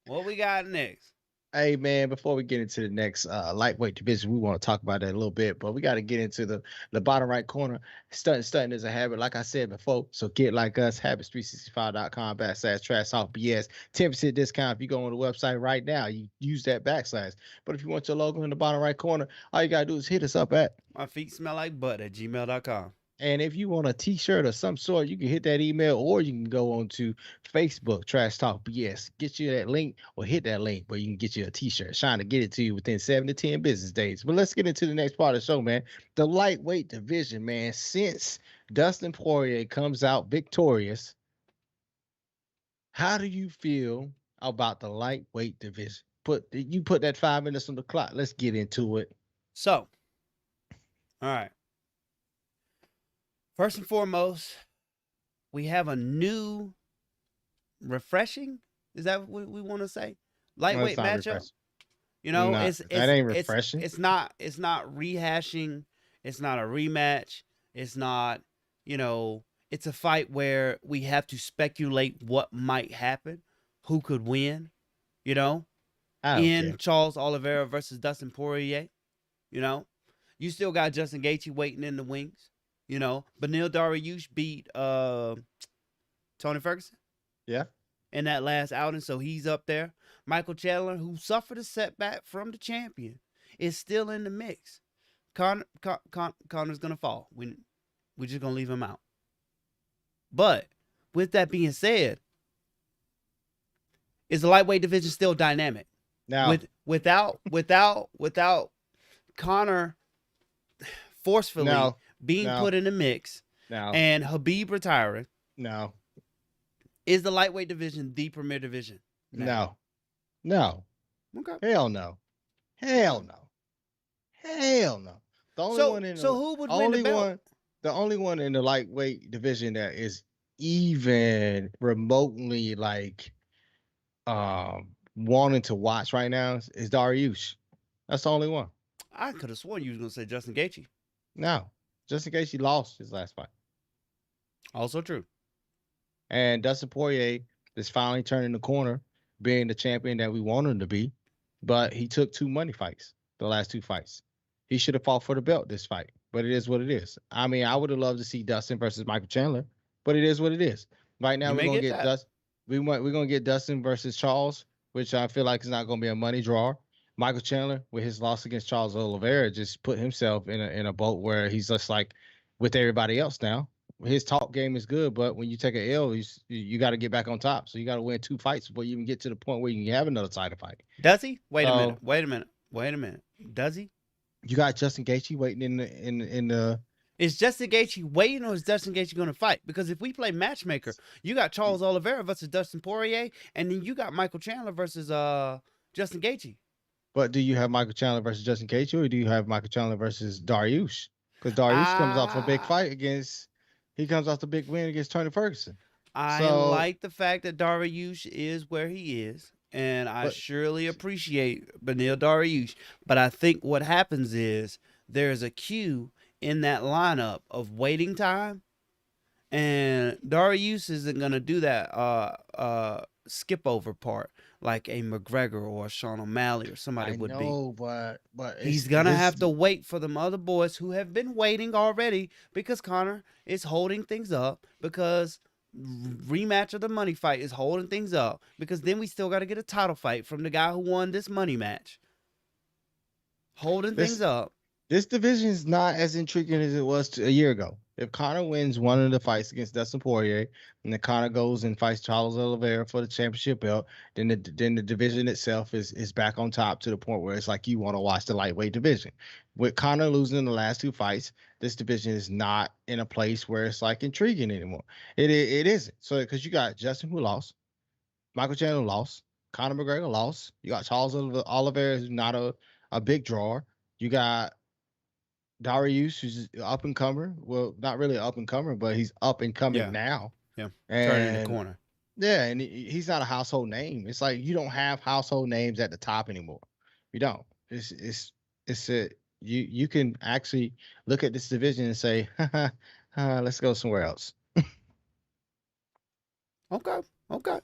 What we got next? Hey man, before we get into the next lightweight division, we want to talk about that a little bit, but we got to get into the bottom right corner. Stunting is a habit, like I said before. So get like us, habits365.com/trash talk BS. 10% discount if you go on the website right now. You use that backslash. But if you want your logo in the bottom right corner, all you gotta do is hit us up at. My feet smell like butt at gmail.com. And if you want a t-shirt or some sort, you can hit that email or you can go on to Facebook, Trash Talk BS. Get you that link or hit that link where you can get you a t-shirt. Trying to get it to you within 7 to 10 business days. But let's get into the next part of the show, man. The lightweight division, man. Since Dustin Poirier comes out victorious, how do you feel about the lightweight division? You put that 5 minutes on the clock. Let's get into it. So, all right. First and foremost, we have a new, refreshing. Is that what we want to say? No, it's Lightweight not matchup. refreshing. You know, No, that ain't refreshing. it's not rehashing. It's not a rematch. It's not, it's a fight where we have to speculate what might happen, who could win, you know, I don't in care. Charles Oliveira versus Dustin Poirier. You still got Justin Gaethje waiting in the wings. Beneil Dariush beat Tony Ferguson. Yeah. In that last outing, so he's up there. Michael Chandler, who suffered a setback from the champion, is still in the mix. Connor's gonna fall. We're just gonna leave him out. But with that being said, is the lightweight division still dynamic? Now, without Conor forcefully being put in the mix and Habib retiring. No. Is the lightweight division the premier division? No. Okay. Hell no. The only one in who would win the belt? The only one in the lightweight division that is even remotely like wanting to watch right now is Dariush. That's the only one. I could have sworn you was gonna say Justin Gaethje. No, just in case he lost his last fight. Also true. And Dustin Poirier is finally turning the corner, being the champion that we want him to be. But he took 2 money fights, the last 2 fights. He should have fought for the belt this fight, but it is what it is. I mean, I would have loved to see Dustin versus Michael Chandler, but it is what it is. Right now, we're gonna get Dustin. We're gonna get Dustin versus Charles, which I feel like is not gonna be a money draw. Michael Chandler, with his loss against Charles Oliveira, just put himself in a boat where he's just like with everybody else now. His talk game is good, but when you take an L, you got to get back on top. So you got to win 2 fights before you even get to the point where you can have another title fight. Does he? Wait a minute. Does he? You got Justin Gaethje waiting in the. Is Justin Gaethje waiting, or is Justin Gaethje going to fight? Because if we play matchmaker, you got Charles Oliveira versus Dustin Poirier, and then you got Michael Chandler versus Justin Gaethje. But do you have Michael Chandler versus Justin Gaethje, or do you have Michael Chandler versus Dariush? Because Dariush comes off a big fight against. He comes off the big win against Tony Ferguson. I like the fact that Dariush is where he is, and I surely appreciate Beneil Dariush. But I think what happens is there's a cue in that lineup of waiting time, and Dariush isn't gonna do that skip over part like a McGregor or a Sean O'Malley or somebody would be. But he's gonna have to wait for them other boys who have been waiting already, because Conor is holding things up, because rematch of the money fight is holding things up, because then we still got to get a title fight from the guy who won this money match. Holding things up. This division is not as intriguing as it was a year ago. If Conor wins one of the fights against Dustin Poirier, and then Conor goes and fights Charles Oliveira for the championship belt, then the division itself is back on top to the point where it's like you want to watch the lightweight division. With Conor losing in the last 2 fights, this division is not in a place where it's like intriguing anymore. It isn't. So because you got Justin who lost, Michael Chandler lost, Conor McGregor lost, you got Charles Oliveira who's not a big drawer. You got Dariush, who's up and comer. Well, not really up and comer, but he's up and coming now. Yeah, turning the corner. Yeah, and he's not a household name. It's like you don't have household names at the top anymore. You don't. You can actually look at this division and say, let's go somewhere else. Okay. Okay.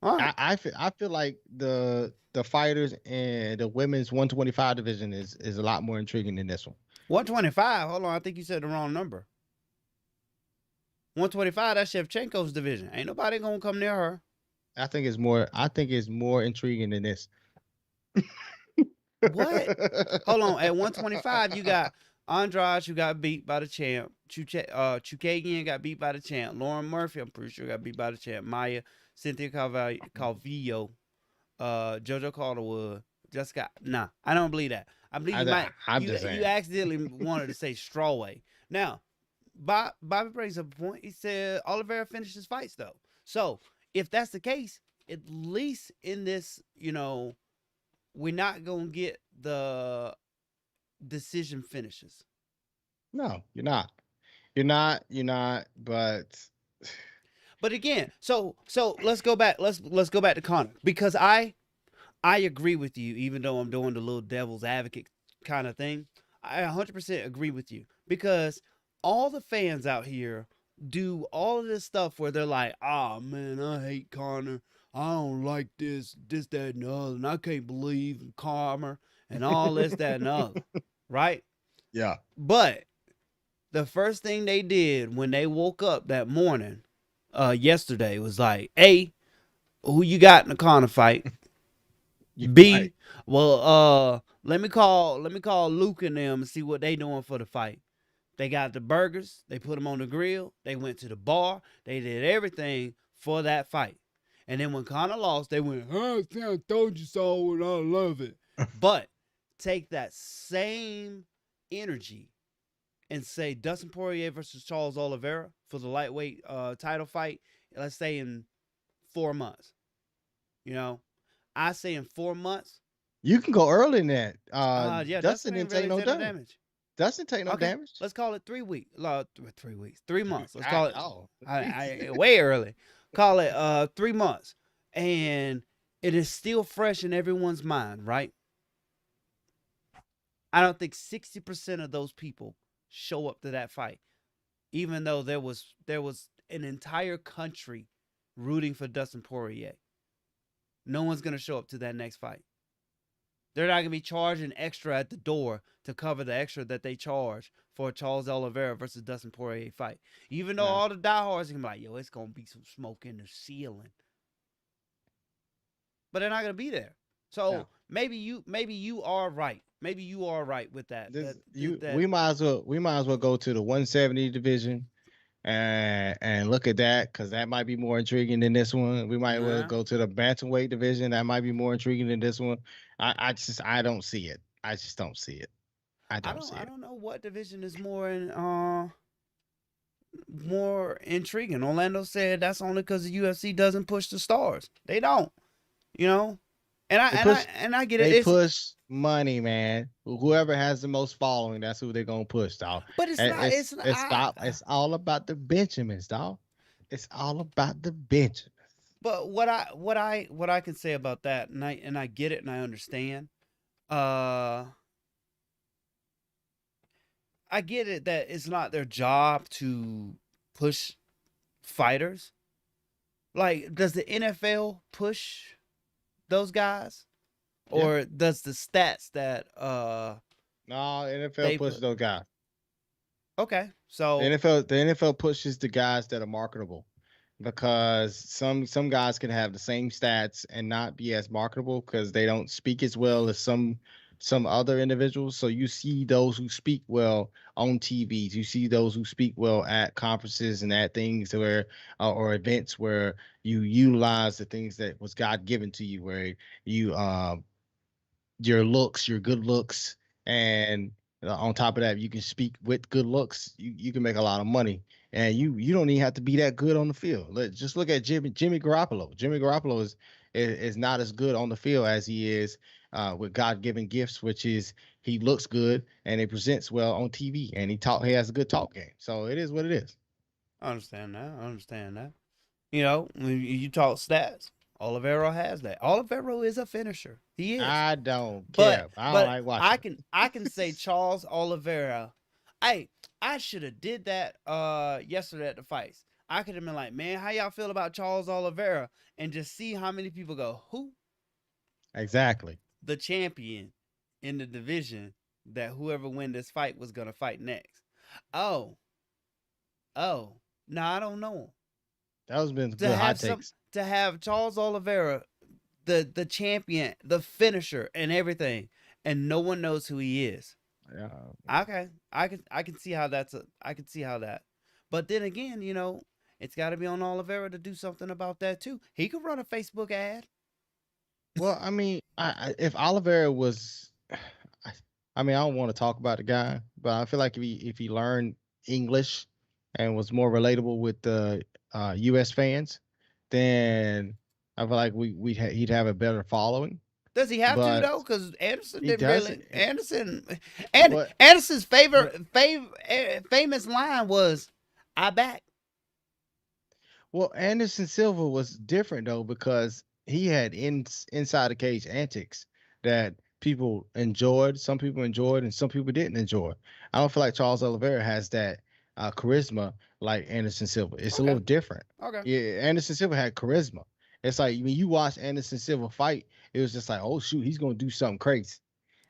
All right. I feel like the fighters and the women's 125 division is a lot more intriguing than this one. 125. Hold on. I think you said the wrong number. 125, that's Shevchenko's division. Ain't nobody gonna come near her. I think it's more intriguing than this. What? Hold on. At 125, you got Andrade, who got beat by the champ. Chukagian got beat by the champ. Lauren Murphy, I'm pretty sure, got beat by the champ. Maya, Cynthia Calvillo, JoJo Calderwood, Jessica. Nah, I don't believe that. I believe you might. I'm You just you saying. accidentally wanted to say Strawway. Now, Bobby brings up a point. He said Oliveira finishes fights though. So if that's the case, at least in this, we're not gonna get the decision finishes. No, you're not. You're not. You're not. But But again, so let's go back. Let's go back to Conor because I agree with you, even though I'm doing the little devil's advocate kind of thing. I 100% agree with you because all the fans out here do all of this stuff where they're like, "Ah, man, I hate Connor. I don't like this, that, and the other, and I can't believe in karma and all this, that, and the other." Right? yeah, But the first thing they did when they woke up that morning, yesterday, was like, "A, who you got in the Connor fight? you're right. B, well, let me call Luke and them and see what they doing for the fight." They got the burgers, they put them on the grill, they went to the bar, they did everything for that fight. And then when Connor lost, they went, "Oh, I told you so, and I love it." But take that same energy and say Dustin Poirier versus Charles Oliveira for the lightweight title fight, let's say in 4 months. You know, I say in 4 months. You can go early in that. Yeah, Dustin Dustin ain't didn't take really no did no damage. damage. Dustin take no Okay, damage. let's call it 3 weeks. 3 weeks, 3 months. Let's I call it. oh, I way early. Call it 3 months, and it is still fresh in everyone's mind, right? I don't think 60% of those people show up to that fight, even though there was an entire country rooting for Dustin Poirier. No one's gonna show up to that next fight. They're not gonna be charging extra at the door to cover the extra that they charge for a Charles Oliveira versus Dustin Poirier fight. Even though no, all the diehards are gonna be like, "Yo, it's gonna be some smoke in the ceiling," but they're not gonna be there. no. So maybe you are right. Maybe you are right with that. This That you that we might as well go to the 170 division and look at that because that might be more intriguing than this one. We might well nah. go to the bantamweight division. That might be more intriguing than this one. I don't see it. I just don't see it. I I don't don't see I it. don't know what division is more intriguing. Orlando said that's only because the UFC doesn't push the stars. They don't, you know. And I They and I push and I get it. they It's push money, man. Whoever has the most following, that's who they're gonna push, dog. but it's And not. It's not. it's all about the Benjamins, dog. It's all about the Benjamins. But what I can say about that, and I get it and I understand. Uh, I get it that it's not their job to push fighters. Like, does the NFL push those guys, Yeah. or does the stats that No, NFL they pushes put? those guys. Okay, The so NFL pushes the guys that are marketable because some guys can have the same stats and not be as marketable because they don't speak as well as some other individuals. So you see those who speak well on TVs. You see those who speak well at conferences and at things where or events where you utilize the things that was God given to you, where you your looks, your good looks, and on top of that, you can speak with good looks. You can make a lot of money, and you don't even have to be that good on the field. Just look at Jimmy Garoppolo. Jimmy Garoppolo is not as good on the field as he is with God given gifts, which is he looks good and he presents well on TV, and he has a good talk game. So it is what it is. I understand that. I understand that. When you talk stats. Oliveira has that. Oliveira is a finisher. He is. I don't But care. I don't but like watching him. I can say Charles Oliveira. Hey, I should have did that yesterday at the fights. I could have been like, man, how y'all feel about Charles Oliveira? And just see how many people go, who? Exactly. The champion in the division that whoever win this fight was gonna fight next. Oh, oh, no, I don't know him. That was been To good hot have some takes. to have Charles Oliveira, the champion, the finisher, and everything, and no one knows who he is. Yeah. Okay, I can see how I can see how that. But then again, it's got to be on Oliveira to do something about that too. He could run a Facebook ad. Well, I mean, if Oliveira was, I, I mean, I don't want to talk about the guy, but I feel like if he learned English and was more relatable with the U.S. fans, then I feel like he'd have a better following. Does he have to But though? Because Anderson he didn't really. doesn't. And But Anderson's but famous line was, "I back." well, Anderson Silva was different though because he had inside the cage antics that people enjoyed. Some people enjoyed, and some people didn't enjoy. I don't feel like Charles Oliveira has that charisma like Anderson Silva. It's a Okay, little different. okay, Yeah, Anderson Silva had charisma. It's like when you watch Anderson Silva fight, it was just like, oh shoot, he's gonna do something crazy.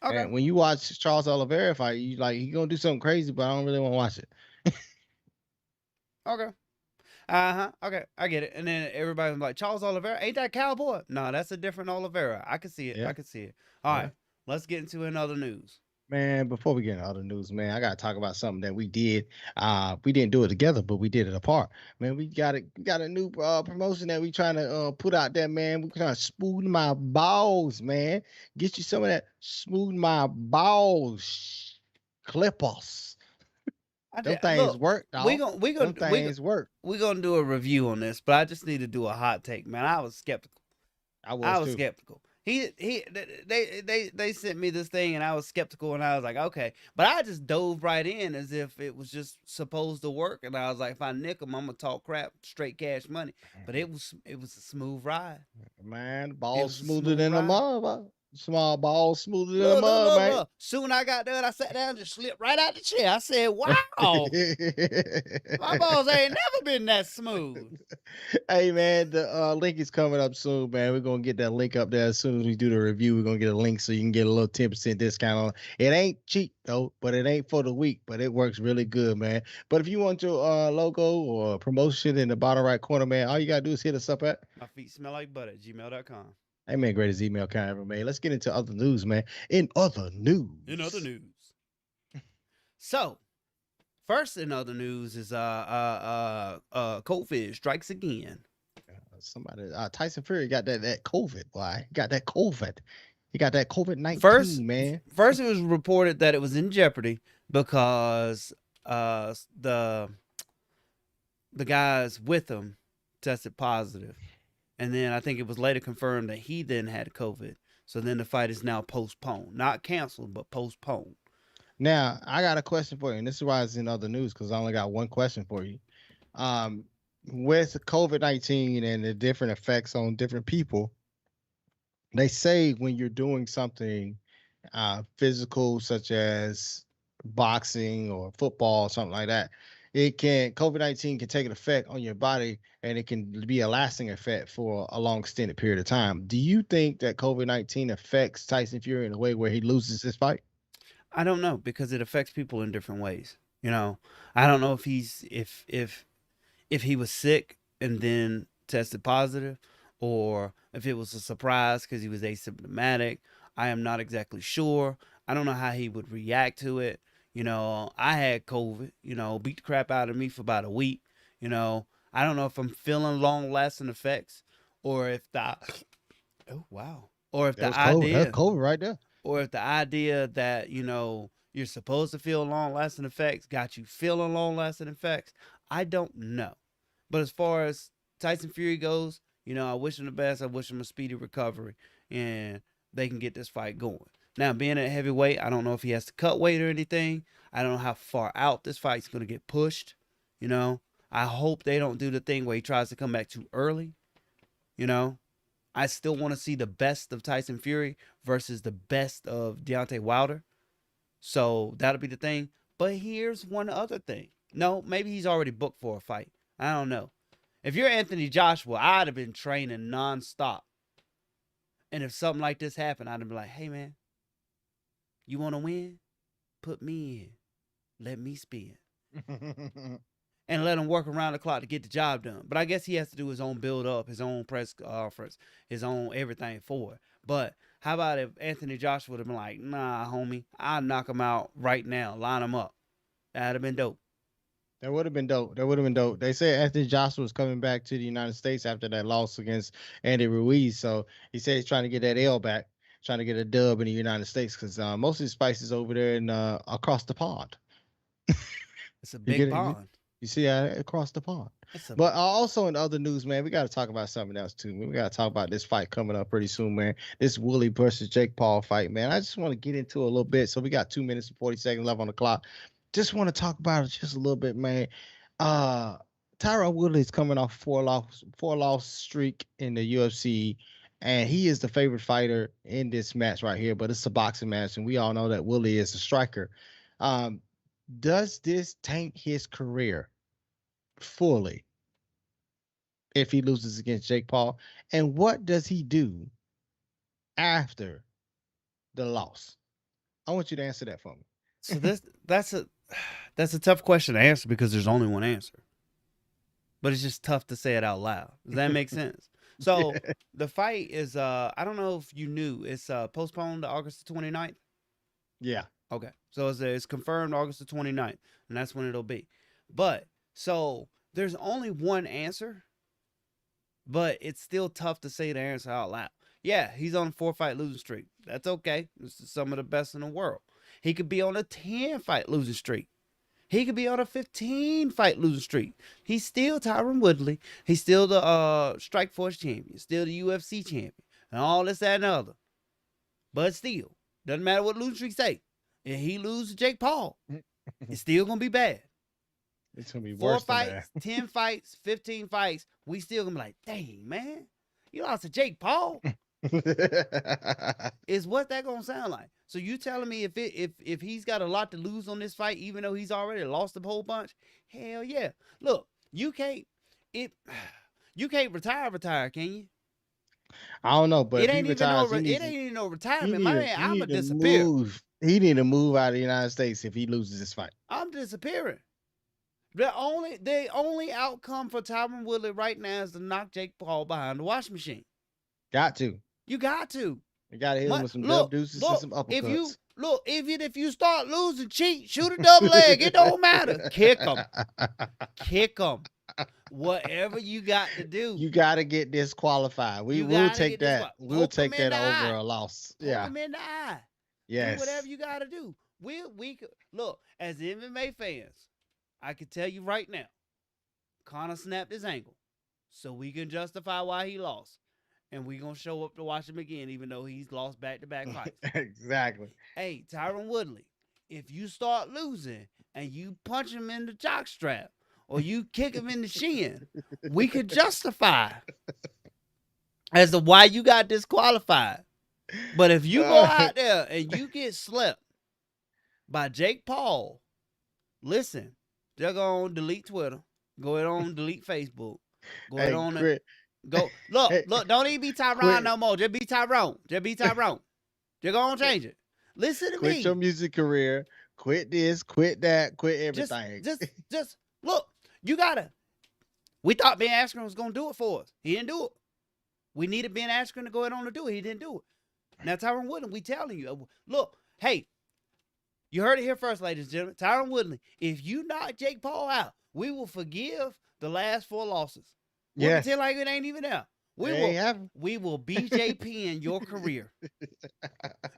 okay, And when you watch Charles Oliveira fight, you like he's gonna do something crazy, but I don't really want to watch it. okay. Okay, I get it. And then everybody was like, Charles Oliveira, ain't that cowboy? No, that's a different Oliveira. I can see it. Yeah, I can see it. All yeah. right, let's get into another news. Man, before we get into other news, man, I gotta talk about something that we did. We didn't do it together, but we did it apart. Man, we got a new promotion that we trying to put out there, man. We trying to smooth my balls, man. Get you some of that smooth my balls clippers. Them things Look, work, we dog. gonna we Them gonna we gonna things work. we gonna do a review on this, but I just need to do a hot take, man. I was skeptical. I I was was too. skeptical. They sent me this thing and I was skeptical and I was like, okay, but I just dove right in as if it was just supposed to work and I was like, if I nick them, I'm gonna talk crap, straight cash money. But it was a smooth ride. Man, It balls was a smoother smooth than a ride. mud. Small balls smoother than a Look, look, mud, look, man. look. Soon I got done, I sat down, and just slipped right out the chair. I said, wow, my balls ain't never been that smooth. Hey man, the link is coming up soon, man. We're gonna get that link up there as soon as we do the review. We're gonna get a link so you can get a little 10% discount on it. It ain't cheap though, but it ain't for the week, but it works really good, man. But if you want your logo or promotion in the bottom right corner, man, all you gotta do is hit us up at My feet smell like butter at gmail.com. hey man, greatest email kind ever made. Let's get into other news, man. In other In other news. news. So, first in other news is COVID strikes again. Somebody Tyson Fury got that COVID, boy. He got that COVID. He got that COVID First, 19, man. first it was reported that it was in jeopardy because the guys with him tested positive, and then I think it was later confirmed that he then had COVID. So then the fight is now postponed, not canceled, but postponed. Now, I got a question for you, and this is why it's in other news because I only got one question for you. Um, with COVID-19 and the different effects on different people, they say when you're doing something physical, such as boxing or football, something like that, COVID-19 can take an effect on your body, and it can be a lasting effect for a long extended period of time. Do you think that COVID-19 affects Tyson Fury in a way where he loses his fight? I don't know because it affects people in different ways. I don't know if he was sick and then tested positive, or if it was a surprise because he was asymptomatic. I am not exactly sure. I don't know how he would react to it. I had COVID, beat the crap out of me for about a week. I don't know if I'm feeling long lasting effects or if the, oh, wow. Or if That the was COVID. That's idea, COVID right there. or if the idea that, you're supposed to feel long lasting effects got you feeling long lasting effects. I don't know. But as far as Tyson Fury goes, I wish him the best. I wish him a speedy recovery and they can get this fight going. Now, being at heavyweight, I don't know if he has to cut weight or anything. I don't know how far out this fight's going to get pushed. I hope they don't do the thing where he tries to come back too early. You know, I still want to see the best of Tyson Fury versus the best of Deontay Wilder. So that'll be the thing. But here's one other thing. No, maybe he's already booked for a fight. I don't know. If you're Anthony Joshua, I'd have been training nonstop. And if something like this happened, I'd have been like, hey, man, you want to win? Put me in. Let me spin. And let him work around the clock to get the job done. But I guess he has to do his own build up, his own press conference, his own everything for it. But how about if Anthony Joshua would have been like, nah, homie, I'll knock him out right now, line him up. That'd have been dope. That would have been dope. That would have been dope. They said Anthony Joshua was coming back to the United States after that loss against Andy Ruiz. So he said he's trying to get that L back, trying to get a dub in the United States because most of his spice is over there and across the pond. It's a You big get it? pond. You see that across the pond. But also in other news, man, we got to talk about something else too. We got to talk about this fight coming up pretty soon, man. This Woolley versus Jake Paul fight, man. I just want to get into it a little bit. So we got 2 minutes and 40 seconds left on the clock. Just want to talk about it just a little bit, man. Tyron Woodley is coming off four loss streak in the UFC, and he is the favorite fighter in this match right here. But it's a boxing match, and we all know that Woodley is a striker. Does this tank his career fully if he loses against Jake Paul? And what does he do after the loss? I want you to answer that for me. So that's a tough question to answer because there's only one answer. But it's just tough to say it out loud. Does that make sense? So the fight is I don't know if you knew, it's postponed to August the 29th. Yeah. Okay. So it's confirmed August the 29th, and that's when it'll be. But so there's only one answer, but it's still tough to say the answer out loud. Yeah, he's on a 4-fight losing streak. That's okay. This is some of the best in the world. He could be on a 10-fight losing streak. He could be on a 15-fight losing streak. He's still Tyron Woodley. He's still the Strikeforce champion, still the UFC champion, and all this, that, and other. But still, doesn't matter what losing streak say. If he loses to Jake Paul, it's still going to be bad. It's going to be 4 worse fights, than that. 10 fights, 15 fights, we still going to be like, dang, man, you lost to Jake Paul? Is what that going to sound like. So you telling me if he's got a lot to lose on this fight, even though he's already lost a whole bunch? Hell yeah. Look, you can't retire, can you? I don't know, but it if ain't he retires, it ain't even no retirement. My man, I'm going to disappear. He need to move out of the United States if he loses this fight. I'm disappearing. The only outcome for Tyron Woodley right now is to knock Jake Paul behind the washing machine. Got to. You got to. You got to hit him with some dub deuces and some uppercuts. Even if you start losing, cheat, shoot a double leg. It don't matter. Kick him. Kick him. Whatever you got to do. You got to get disqualified. We'll take that. We'll take that over a loss. Yeah. Poke him in the eye. Yes. Do whatever you got to do. We look, as MMA fans, I can tell you right now, Conor snapped his ankle, so we can justify why he lost. And we're going to show up to watch him again, even though he's lost back-to-back fights. Exactly. Hey, Tyron Woodley, if you start losing and you punch him in the jockstrap or you kick him in the shin, we could justify as to why you got disqualified. But if you go out there and you get slept by Jake Paul, listen, they're going to delete Twitter, go ahead on delete Facebook, go ahead on and go look, don't even be Tyron no more. Just be Tyrone. Just be Tyrone. They're gonna change it. Listen to me. Quit your music career. Quit this. Quit that. Quit everything. Just look. You gotta. We thought Ben Askren was gonna do it for us. He didn't do it. We needed Ben Askren to go ahead on to do it. He didn't do it. Now Tyron Woodley, we telling you, look, hey, you heard it here first, ladies and gentlemen. Tyron Woodley, if you knock Jake Paul out, we will forgive the last 4 losses. We'll pretend like it ain't even there. We will BJP in your career.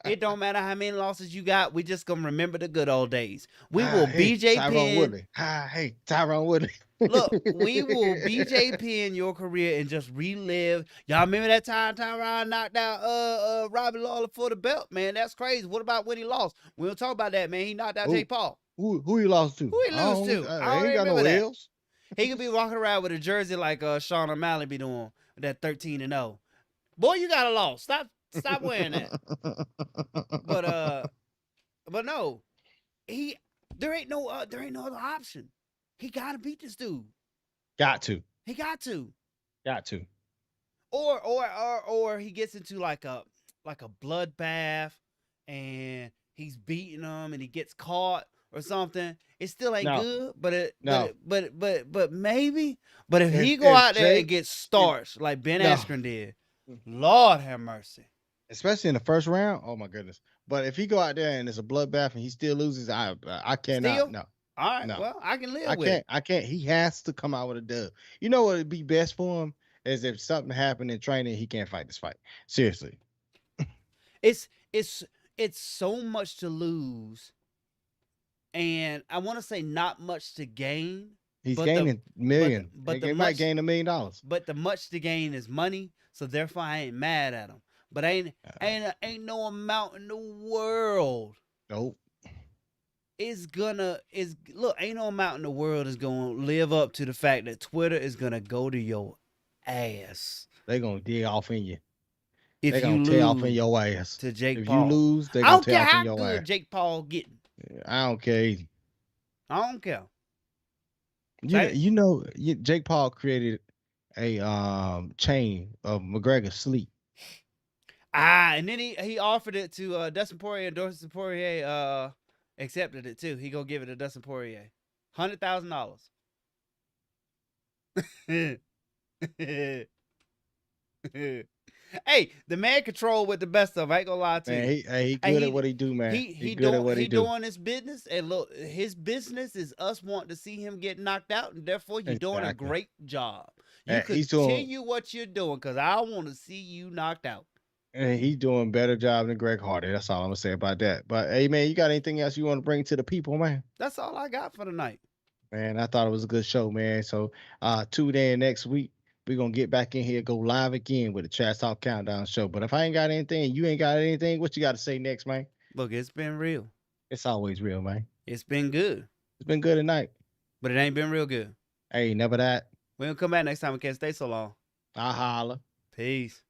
It don't matter how many losses you got. We just gonna remember the good old days. We will BJP. Tyron Woodley. Hey, Tyron Woodley. Look, we will BJP in your career and just relive. Y'all remember that time Tyron knocked out Robbie Lawler for the belt? Man, that's crazy. What about when he lost? We don't talk about that, man. He knocked out Jake Paul. Who he lost to? Who he lose to? I ain't got no L's. He could be walking around with a jersey like Sean O'Malley be doing, that 13-0. Boy, you got a loss. Stop wearing that. But no, there ain't no other option. He gotta beat this dude. Got to. He got to. Got to. Or he gets into like a bloodbath and he's beating him and he gets caught or something. It still ain't No. good, but No. maybe. But if he go if out there and Jake, get starched like Ben no. Askren did, Lord have mercy. Especially in the first round, oh my goodness. But if he go out there and it's a bloodbath and he still loses, I cannot. Still? No. All right, No. well, I can live I with can't. it. I can't. He has to come out with a dub. You know what would be best for him is if something happened in training, he can't fight this fight. Seriously. It's so much to lose, and I want to say not much to gain. He's but gaining million. but He might gain $1 million. But the much to gain is money, so therefore I ain't mad at him. But ain't no amount in the world Nope. ain't no amount in the world is gonna live up to the fact that Twitter is gonna go to your ass. They gonna dig off in you. If They you gonna tear off in lose your ass. to Jake If Paul, you lose, they I gonna don't tear care off in how your good ass. Jake Paul getting. I don't care either. I don't care. Jake Paul created a chain of McGregor sleep. And then he offered it to Dustin Poirier, and Dustin Poirier accepted it too. He gonna give it to Dustin Poirier, $100,000. Hey, the man control with the best of. I ain't gonna lie to Man, you. he good at what he do, man. He good at what he do. Doing his business, and look, his business is us wanting to see him get knocked out, and therefore you're doing a great job. You continue what you're doing, because I want to see you knocked out. And he's doing a better job than Greg Hardy. That's all I'm gonna say about that. But hey, man, you got anything else you want to bring to the people, man? That's all I got for tonight. Man, I thought it was a good show, man. So tune in next week. We're gonna get back in here, go live again with the Trash Talk Countdown show. But if I ain't got anything, you ain't got anything, what you got to say next, man? Look, it's been real. It's always real, man. It's been good. It's been good tonight. But it ain't been real good. Hey, never that. We'll come back next time. We can't stay so long. I'll holler. Peace.